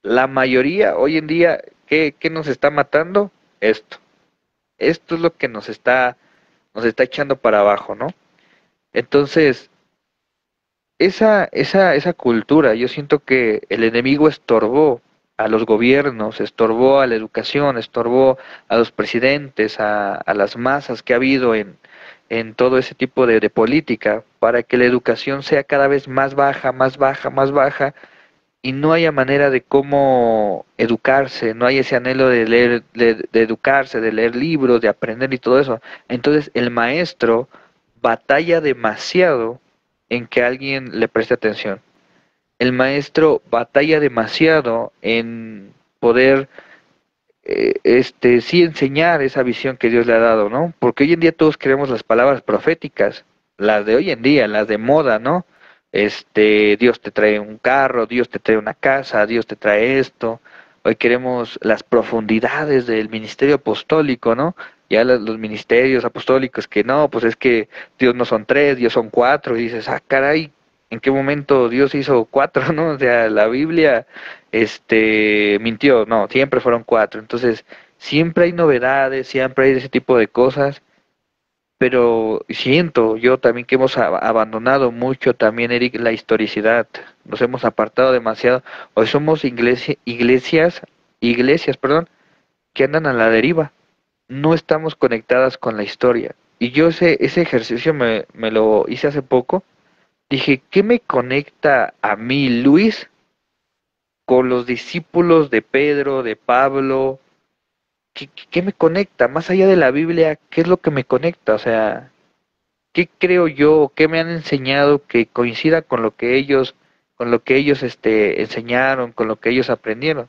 La mayoría hoy en día, ¿qué nos está matando? Esto. Esto es lo que nos está echando para abajo, ¿no? Entonces, esa cultura, yo siento que el enemigo estorbó a los gobiernos, estorbó a la educación, estorbó a los presidentes, a las masas que ha habido en todo ese tipo de política, para que la educación sea cada vez más baja, más baja, más baja, y no haya manera de cómo educarse, no hay ese anhelo de leer, de educarse, de leer libros, de aprender y todo eso. Entonces el maestro batalla demasiado en que alguien le preste atención. El maestro batalla demasiado en poder sí enseñar esa visión que Dios le ha dado, ¿no? Porque hoy en día todos queremos las palabras proféticas, las de hoy en día, las de moda, ¿no? Dios te trae un carro, Dios te trae una casa, Dios te trae esto. Hoy queremos las profundidades del ministerio apostólico, ¿no? Ya los ministerios apostólicos que no, pues es que Dios no son tres, Dios son cuatro, y dices, ah, caray, ¿en qué momento Dios hizo cuatro, no? O sea, la Biblia mintió, no, siempre fueron cuatro. Entonces, siempre hay novedades, siempre hay ese tipo de cosas, pero siento yo también que hemos abandonado mucho también, Eric, la historicidad. Nos hemos apartado demasiado. Hoy somos iglesias, perdón, que andan a la deriva. no estamos conectadas con la historia. Y yo ese ejercicio me lo hice hace poco. Dije, ¿qué me conecta a mí, Luis, con los discípulos de Pedro, de Pablo? ¿Qué me conecta? Más allá de la Biblia, ¿qué es lo que me conecta? O sea, ¿qué creo yo? ¿Qué me han enseñado que coincida con lo que ellos enseñaron, con lo que ellos aprendieron?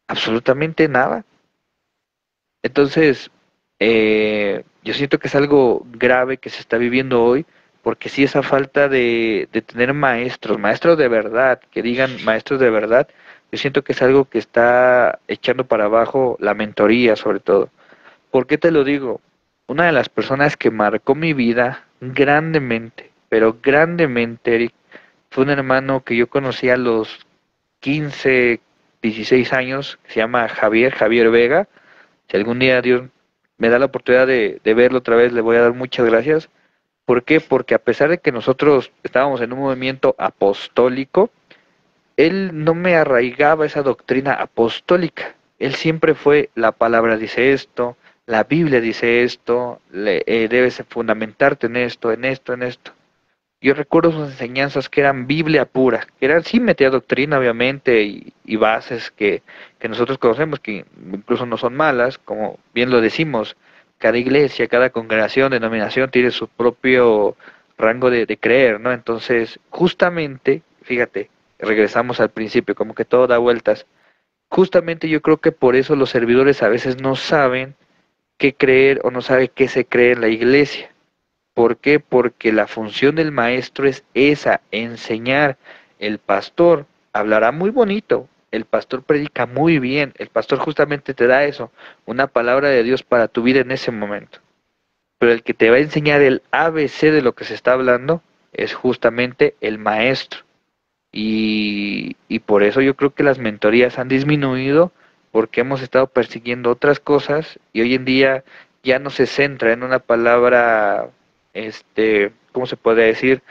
Absolutamente nada. Entonces, yo siento que es algo grave que se está viviendo hoy, porque sí esa falta de tener maestros, maestros de verdad, que digan maestros de verdad, yo siento que es algo que está echando para abajo la mentoría sobre todo. ¿Por qué te lo digo? Una de las personas que marcó mi vida grandemente, pero grandemente, Eric, fue un hermano que yo conocí a los 15, 16 años, que se llama Javier Vega. Si algún día Dios me da la oportunidad de verlo otra vez, le voy a dar muchas gracias. ¿Por qué? Porque a pesar de que nosotros estábamos en un movimiento apostólico, él no me arraigaba esa doctrina apostólica. Él siempre fue, la palabra dice esto, la Biblia dice esto, debes fundamentarte en esto, en esto, en esto. Yo recuerdo sus enseñanzas que eran Biblia pura, que eran sí metía doctrina obviamente y bases que nosotros conocemos, que incluso no son malas, como bien lo decimos, cada iglesia, cada congregación, denominación tiene su propio rango de creer, ¿no? Entonces, justamente, fíjate, regresamos al principio, como que todo da vueltas. Justamente yo creo que por eso los servidores a veces no saben qué creer o no saben qué se cree en la iglesia. ¿Por qué? Porque la función del maestro es esa, enseñar. El pastor hablará muy bonito, el pastor predica muy bien, el pastor justamente te da eso, una palabra de Dios para tu vida en ese momento. Pero el que te va a enseñar el ABC de lo que se está hablando es justamente el maestro. Y por eso yo creo que las mentorías han disminuido porque hemos estado persiguiendo otras cosas y hoy en día ya no se centra en una palabra, ¿cómo se puede decir?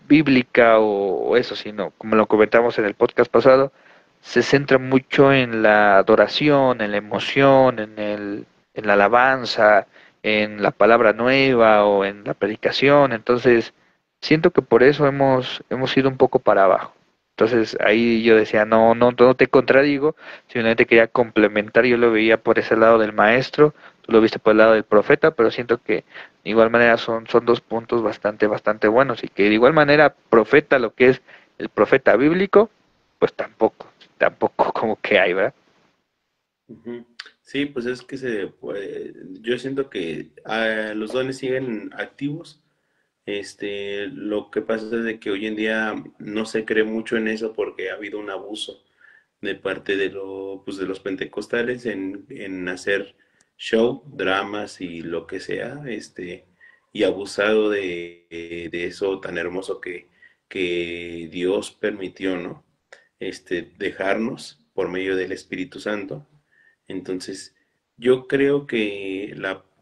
Bíblica o eso, sino, como lo comentamos en el podcast pasado, se centra mucho en la adoración, en la emoción, en la alabanza, en la palabra nueva o en la predicación. Entonces, siento que por eso hemos ido un poco para abajo. Entonces ahí yo decía, no te contradigo, simplemente quería complementar, yo lo veía por ese lado del maestro, tú lo viste por el lado del profeta, pero siento que de igual manera son dos puntos bastante buenos y que de igual manera profeta, lo que es el profeta bíblico, pues tampoco como que hay, ¿verdad? Ujú. Sí, pues es que yo siento que los dones siguen activos. Lo que pasa es de que hoy en día no se cree mucho en eso porque ha habido un abuso de parte pues de los pentecostales en hacer show, dramas y lo que sea, y abusado de eso tan hermoso que Dios permitió, ¿no? Dejarnos por medio del Espíritu Santo. Entonces, yo creo que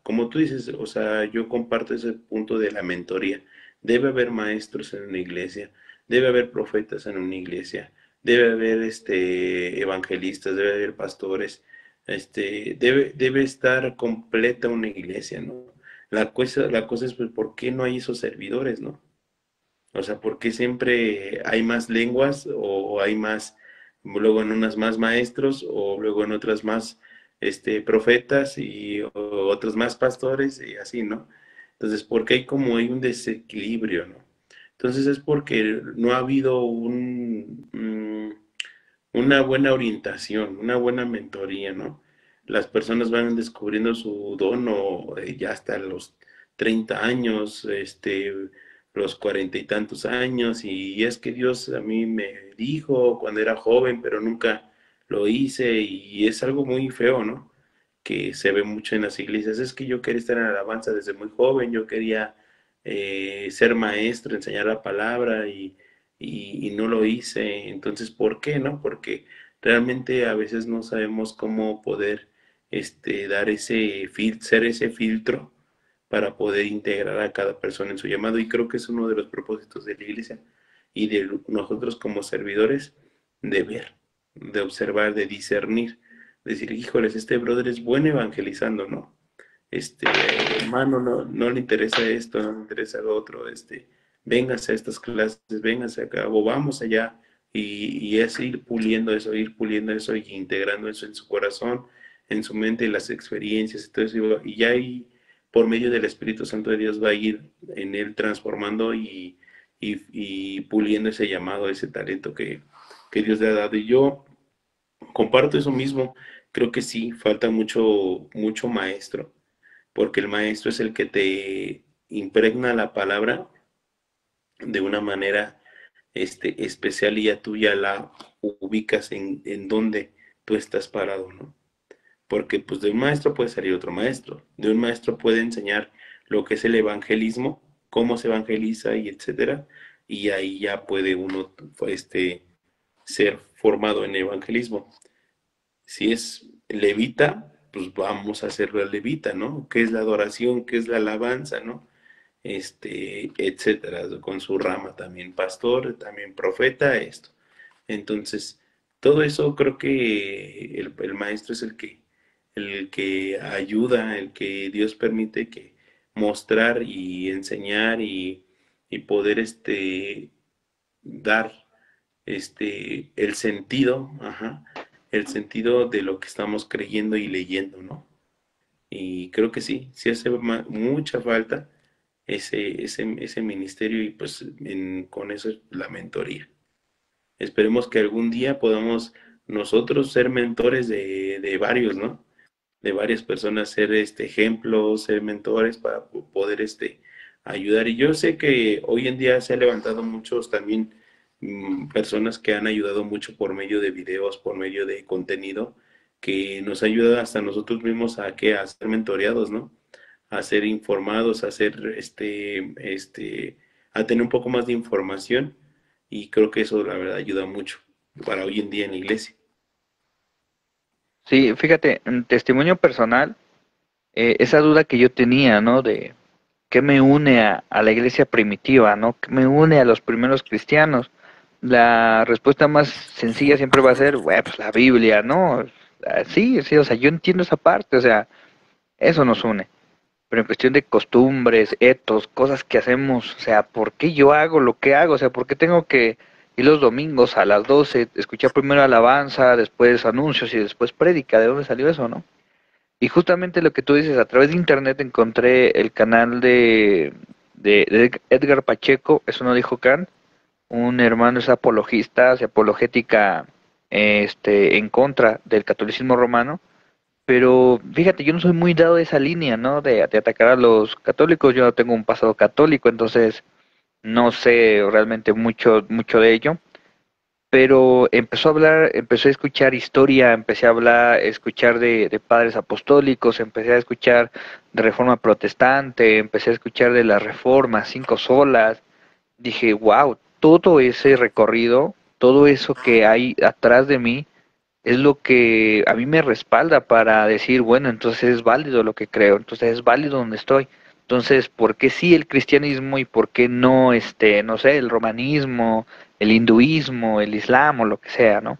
como tú dices, o sea, yo comparto ese punto de la mentoría. Debe haber maestros en una iglesia, debe haber profetas en una iglesia, debe haber evangelistas, debe haber pastores, debe estar completa una iglesia, ¿no? La cosa es pues, ¿por qué no hay esos servidores, ¿no? O sea, ¿por qué siempre hay más lenguas o hay más, luego en unas más maestros o luego en otras más profetas y otros más pastores y así, ¿no? Entonces, porque hay un desequilibrio, ¿no? Entonces es porque no ha habido una buena orientación, una buena mentoría, ¿no? Las personas van descubriendo su don o ya hasta los 30 años, los 40 y tantos años, y es que Dios a mí me dijo cuando era joven, pero nunca lo hice, y es algo muy feo, ¿no? Que se ve mucho en las iglesias. Es que yo quería estar en alabanza desde muy joven, yo quería ser maestro, enseñar la palabra y no lo hice. Entonces, ¿por qué no? Porque realmente a veces no sabemos cómo poder dar ser ese filtro para poder integrar a cada persona en su llamado. Y creo que es uno de los propósitos de la iglesia y de nosotros como servidores de ver, de observar, de discernir. decir, híjoles, este brother es bueno evangelizando, ¿no? Hermano, no le interesa esto, no le interesa lo otro, véngase a estas clases, véngase acá, o vamos allá, y es ir puliendo eso y integrando eso en su corazón, en su mente, las experiencias, y todo eso, y ya ahí, por medio del Espíritu Santo de Dios, va a ir en él transformando y puliendo ese llamado, ese talento que Dios le ha dado. Y yo comparto eso mismo, creo que sí, falta mucho maestro porque el maestro es el que te impregna la palabra de una manera especial y ya tú ya la ubicas en donde tú estás parado, ¿no? Porque pues de un maestro puede salir otro maestro, de un maestro puede enseñar lo que es el evangelismo, cómo se evangeliza y etcétera, y ahí ya puede uno ser formado en evangelismo. Si es levita, pues vamos a hacerlo a levita, ¿no? ¿Qué es la adoración? ¿Qué es la alabanza? ¿No? Etcétera, con su rama también pastor, también profeta, esto. Entonces, todo eso creo que el maestro es el que ayuda, el que Dios permite que mostrar y enseñar y poder dar el sentido, ajá, el sentido de lo que estamos creyendo y leyendo, ¿no? Y creo que sí, sí hace mucha falta ese ministerio y pues con eso es la mentoría. Esperemos que algún día podamos nosotros ser mentores de varios, ¿no? De varias personas, ser ejemplos, ser mentores para poder ayudar. Y yo sé que hoy en día se han levantado muchos también personas que han ayudado mucho por medio de videos, por medio de contenido, que nos ayuda hasta nosotros mismos a ser mentoreados, ¿no? A ser informados, a ser a tener un poco más de información y creo que eso la verdad ayuda mucho para hoy en día en la iglesia. Sí, fíjate, en testimonio personal, esa duda que yo tenía, ¿no? De qué me une a la iglesia primitiva, ¿no? ¿Qué me une a los primeros cristianos? La respuesta más sencilla siempre va a ser, bueno, pues la Biblia, ¿no? Sí, sí, o sea, yo entiendo esa parte, o sea, eso nos une. Pero en cuestión de costumbres, etos, cosas que hacemos, o sea, ¿por qué yo hago lo que hago? O sea, ¿por qué tengo que ir los domingos a las 12, escuchar primero alabanza, después anuncios y después prédica? ¿De dónde salió eso, no? Y justamente lo que tú dices, a través de internet encontré el canal de Edgar Pacheco, eso no dijo Kant, un hermano es apologista, hace apologética en contra del catolicismo romano, pero fíjate, yo no soy muy dado de esa línea, ¿no? De atacar a los católicos, yo no tengo un pasado católico, entonces no sé realmente mucho de ello, pero empezó a hablar, empecé a escuchar historia, empecé a hablar, escuchar de padres apostólicos, empecé a escuchar de reforma protestante, empecé a escuchar de las reformas, cinco solas, dije, wow, todo ese recorrido, todo eso que hay atrás de mí, es lo que a mí me respalda para decir, bueno, entonces es válido lo que creo, entonces es válido donde estoy. Entonces, ¿por qué sí el cristianismo y por qué no, no sé, el romanismo, el hinduismo, el islam o lo que sea, ¿no?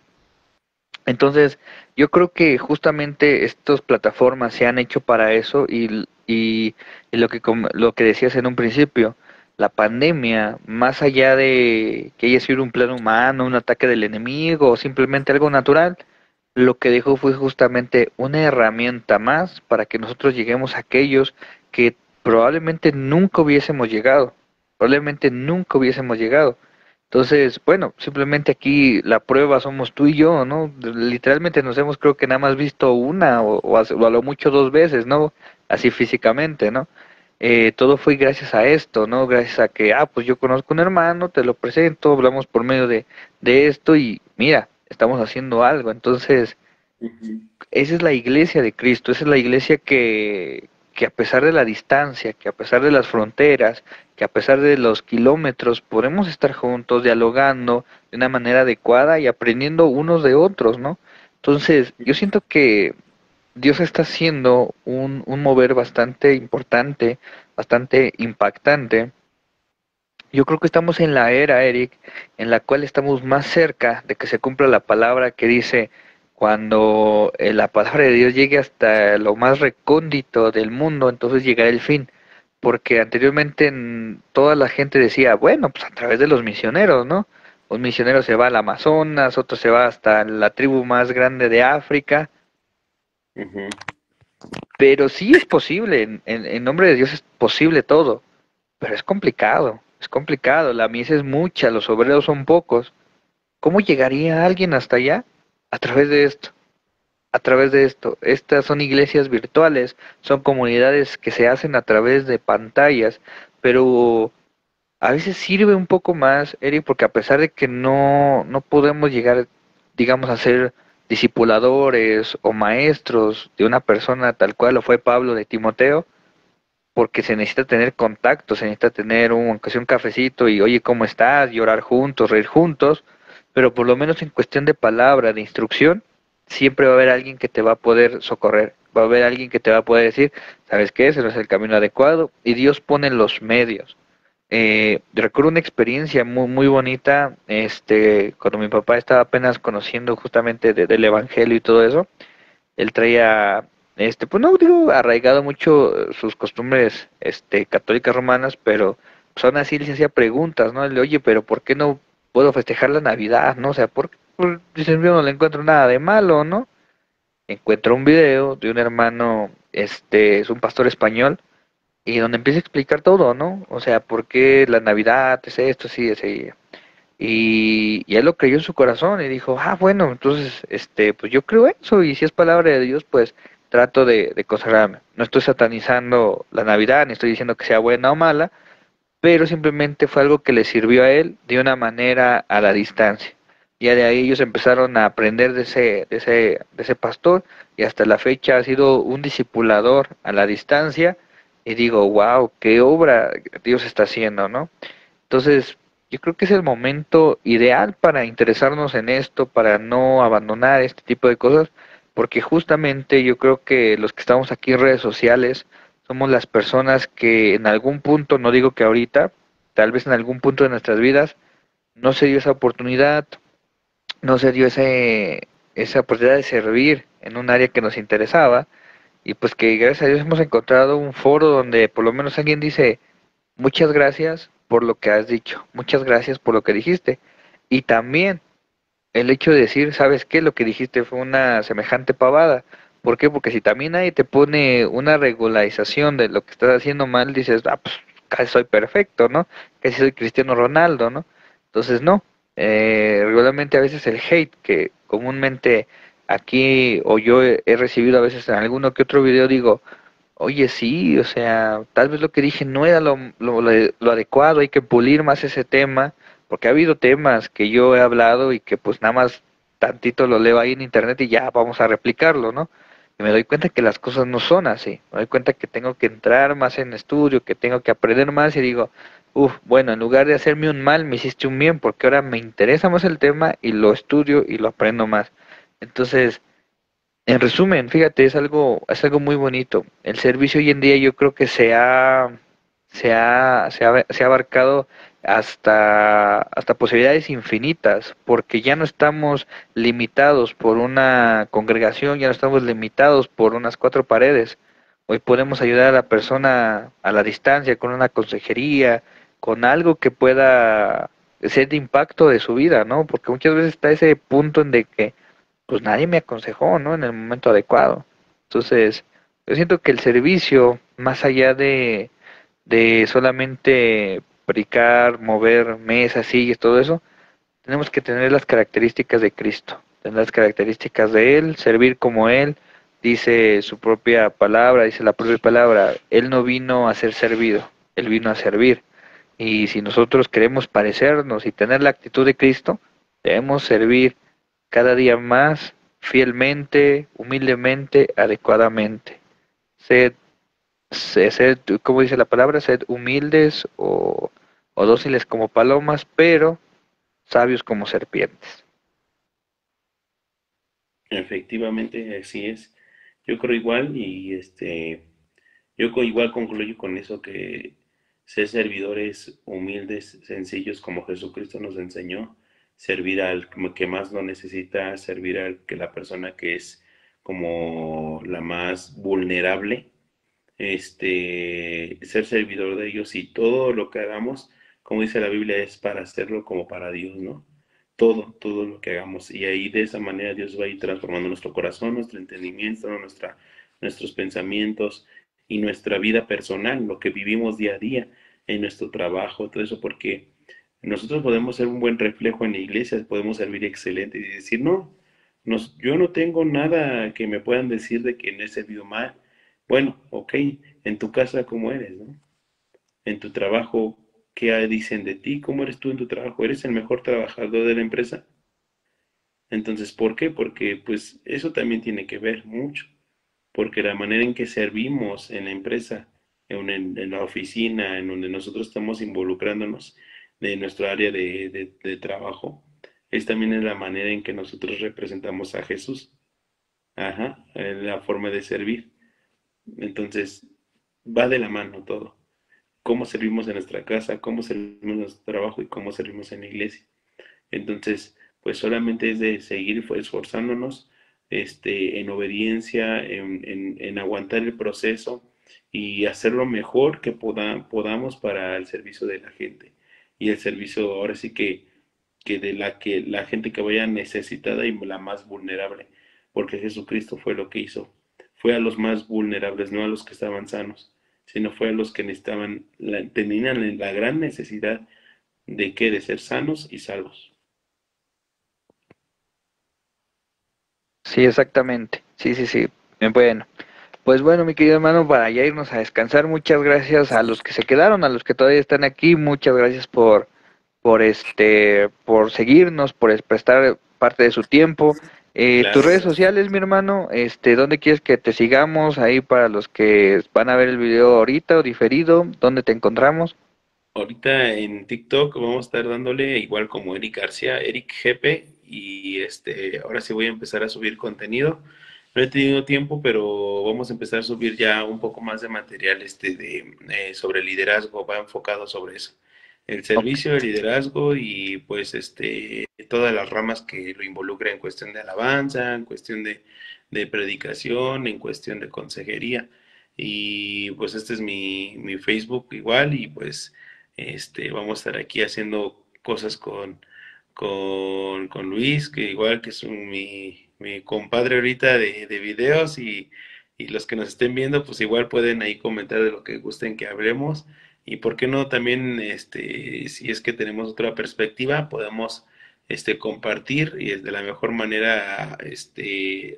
Entonces, yo creo que justamente estas plataformas se han hecho para eso y lo que decías en un principio, la pandemia, más allá de que haya sido un plan humano, un ataque del enemigo o simplemente algo natural, lo que dejó fue justamente una herramienta más para que nosotros lleguemos a aquellos que probablemente nunca hubiésemos llegado, probablemente nunca hubiésemos llegado. Entonces, bueno, simplemente aquí la prueba somos tú y yo, ¿no? Literalmente nos hemos creo que nada más visto una o a lo mucho dos veces, ¿no? Así físicamente, ¿no? Todo fue gracias a esto, ¿no? Gracias a que, pues yo conozco un hermano, te lo presento, hablamos por medio de esto y mira, estamos haciendo algo. Entonces, Ujú. esa es la iglesia de Cristo, esa es la iglesia que a pesar de la distancia, que a pesar de las fronteras, que a pesar de los kilómetros, podemos estar juntos, dialogando de una manera adecuada y aprendiendo unos de otros, ¿no? Entonces, yo siento que Dios está haciendo un mover bastante importante, bastante impactante. Yo creo que estamos en la era, Eric, en la cual estamos más cerca de que se cumpla la palabra que dice, cuando la palabra de Dios llegue hasta lo más recóndito del mundo, entonces llegará el fin. Porque anteriormente toda la gente decía, bueno, pues a través de los misioneros, ¿no? Un misionero se va al Amazonas, otro se va hasta la tribu más grande de África, Ujú. pero sí es posible, en nombre de Dios es posible todo, pero es complicado, la mies es mucha, los obreros son pocos. ¿Cómo llegaría alguien hasta allá? A través de esto. A través de esto. Estas son iglesias virtuales, son comunidades que se hacen a través de pantallas, pero a veces sirve un poco más, Eric, porque a pesar de que no podemos llegar, digamos, a ser discipuladores o maestros de una persona tal cual lo fue Pablo de Timoteo, porque se necesita tener contacto, se necesita tener aunque sea un cafecito y oye, ¿cómo estás? Llorar juntos, reír juntos, pero por lo menos en cuestión de palabra, de instrucción, siempre va a haber alguien que te va a poder socorrer, va a haber alguien que te va a poder decir, ¿sabes qué? Ese no es el camino adecuado y Dios pone los medios. Recuerdo una experiencia muy bonita, cuando mi papá estaba apenas conociendo justamente del evangelio y todo eso, él traía, pues no digo arraigado mucho sus costumbres, católicas romanas, pero pues aún así él se hacía preguntas, ¿no? Él, oye, pero ¿por qué no puedo festejar la Navidad, no? O sea, ¿por qué? Pues, dicen, yo no le encuentro nada de malo, ¿no? Encuentro un video de un hermano, es un pastor español, y donde empieza a explicar todo, ¿no? O sea, ¿por qué la Navidad es esto, sí, ese? Y él lo creyó en su corazón y dijo, ah, bueno, entonces, pues yo creo eso y si es palabra de Dios, pues trato de consagrarme. No estoy satanizando la Navidad, ni estoy diciendo que sea buena o mala, pero simplemente fue algo que le sirvió a él de una manera a la distancia. Ya de ahí ellos empezaron a aprender de ese pastor y hasta la fecha ha sido un discipulador a la distancia y digo, wow, qué obra Dios está haciendo, ¿no? Entonces, yo creo que es el momento ideal para interesarnos en esto, para no abandonar este tipo de cosas, porque justamente yo creo que los que estamos aquí en redes sociales somos las personas que en algún punto, no digo que ahorita, tal vez en algún punto de nuestras vidas, no se dio esa oportunidad, no se dio esa oportunidad de servir en un área que nos interesaba, y pues que gracias a Dios hemos encontrado un foro donde por lo menos alguien dice, muchas gracias por lo que has dicho, muchas gracias por lo que dijiste. Y también el hecho de decir, ¿sabes qué? Lo que dijiste fue una semejante pavada. ¿Por qué? Porque si también nadie te pone una regularización de lo que estás haciendo mal, dices, ah, pues casi soy perfecto, ¿no? Casi soy Cristiano Ronaldo, ¿no? Entonces, no. Regularmente a veces el hate que comúnmente aquí o yo he recibido a veces en alguno que otro video, digo, oye, sí, o sea, tal vez lo que dije no era lo adecuado, hay que pulir más ese tema, porque ha habido temas que yo he hablado y que pues nada más tantito lo leo ahí en internet y ya vamos a replicarlo, ¿no? Y me doy cuenta que las cosas no son así, me doy cuenta que tengo que entrar más en estudio, que tengo que aprender más y digo, bueno, en lugar de hacerme un mal, me hiciste un bien, porque ahora me interesa más el tema y lo estudio y lo aprendo más. Entonces, en resumen, fíjate, es algo muy bonito. El servicio hoy en día yo creo que se ha abarcado hasta posibilidades infinitas, porque ya no estamos limitados por una congregación, ya no estamos limitados por unas cuatro paredes. Hoy podemos ayudar a la persona a la distancia con una consejería, con algo que pueda ser de impacto de su vida, ¿no? Porque muchas veces está ese punto en de que pues nadie me aconsejó, ¿no? En el momento adecuado. Entonces, yo siento que el servicio, más allá de solamente predicar, mover mesas, sillas, todo eso, tenemos que tener las características de Cristo, tener las características de Él, servir como Él, dice su propia palabra, dice la propia palabra, Él no vino a ser servido, Él vino a servir. Y si nosotros queremos parecernos y tener la actitud de Cristo, debemos servir cada día más, fielmente, humildemente, adecuadamente. Sed, sed, ¿cómo dice la palabra? Sed humildes o dóciles como palomas, pero sabios como serpientes. Efectivamente, así es. Yo creo igual y igual concluyo con eso que ser servidores humildes, sencillos como Jesucristo nos enseñó, servir al que más lo necesita, servir al que la persona que es como la más vulnerable, ser servidor de ellos y todo lo que hagamos, como dice la Biblia, es para hacerlo como para Dios, ¿no? Todo lo que hagamos. Y ahí de esa manera Dios va a ir transformando nuestro corazón, nuestro entendimiento, nuestros pensamientos y nuestra vida personal, lo que vivimos día a día en nuestro trabajo, todo eso, porque nosotros podemos ser un buen reflejo en la iglesia, podemos servir excelente y decir, no, yo no tengo nada que me puedan decir de que no he servido mal. Bueno, ok, en tu casa, ¿cómo eres, no? En tu trabajo, ¿qué dicen de ti? ¿Cómo eres tú en tu trabajo? ¿Eres el mejor trabajador de la empresa? Entonces, ¿por qué? Porque pues eso también tiene que ver mucho, porque la manera en que servimos en la empresa, en la oficina, en donde nosotros estamos involucrándonos de nuestra área de trabajo, es también la manera en que nosotros representamos a Jesús. Ajá, la forma de servir. Entonces, va de la mano todo. Cómo servimos en nuestra casa, cómo servimos en nuestro trabajo y cómo servimos en la iglesia. Entonces, pues solamente es de seguir esforzándonos, en obediencia, en aguantar el proceso y hacer lo mejor que podamos para el servicio de la gente. Y el servicio ahora sí que de que la gente que vaya necesitada y la más vulnerable, porque Jesucristo fue lo que hizo. Fue a los más vulnerables, no a los que estaban sanos, sino fue a los que necesitaban, tenían la gran necesidad de que de ser sanos y salvos. Sí, exactamente. Sí, sí, sí. Bueno, pues bueno, mi querido hermano, para ya irnos a descansar, muchas gracias a los que se quedaron, a los que todavía están aquí, muchas gracias por seguirnos, por prestar parte de su tiempo. Tus Claro. redes sociales, mi hermano, ¿dónde quieres que te sigamos? Ahí para los que van a ver el video ahorita o diferido, ¿dónde te encontramos? Ahorita en TikTok vamos a estar dándole igual como Eric García, Eric GP, y ahora sí voy a empezar a subir contenido. No he tenido tiempo, pero vamos a empezar a subir ya un poco más de material sobre liderazgo, va enfocado sobre eso. El Ok, servicio, el liderazgo y pues todas las ramas que lo involucra en cuestión de alabanza, en cuestión de predicación, en cuestión de consejería. Y pues este es mi Facebook igual y pues vamos a estar aquí haciendo cosas con Luis, que igual que es mi compadre ahorita de videos y los que nos estén viendo, pues igual pueden ahí comentar de lo que gusten que hablemos. Y por qué no también, si es que tenemos otra perspectiva, podemos compartir y de la mejor manera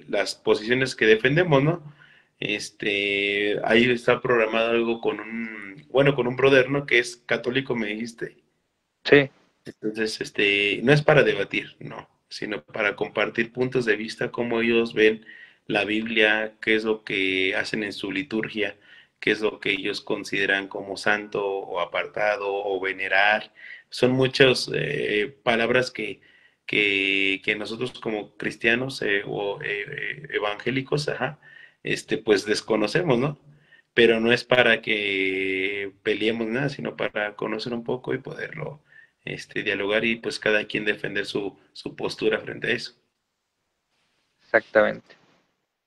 las posiciones que defendemos, ¿no? Ahí está programado algo con un brother, ¿no? Que es católico, me dijiste. sí, Entonces, no es para debatir, no, sino para compartir puntos de vista, cómo ellos ven la Biblia, qué es lo que hacen en su liturgia, qué es lo que ellos consideran como santo o apartado o venerar. Son muchas palabras que nosotros como cristianos evangélicos, ajá, pues desconocemos, ¿no? Pero no es para que peleemos nada, sino para conocer un poco y poderlo dialogar y pues cada quien defender su postura frente a eso. exactamente.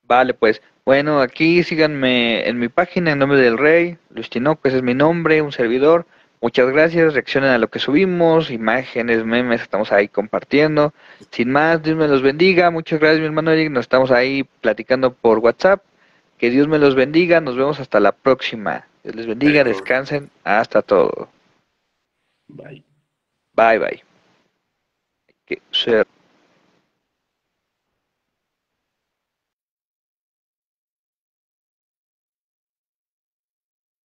Vale, pues, bueno, aquí síganme en mi página, en nombre del Rey, Luis Tinoco, ese es mi nombre, un servidor. Muchas gracias, reaccionen a lo que subimos, imágenes, memes, estamos ahí compartiendo. Sin más, Dios me los bendiga. Muchas gracias, mi hermano Eric, nos estamos ahí platicando por WhatsApp. Que Dios me los bendiga, nos vemos hasta la próxima. Dios les bendiga, Dale, Robert. descansen, hasta todo. Bye. Bye, bye. Que ser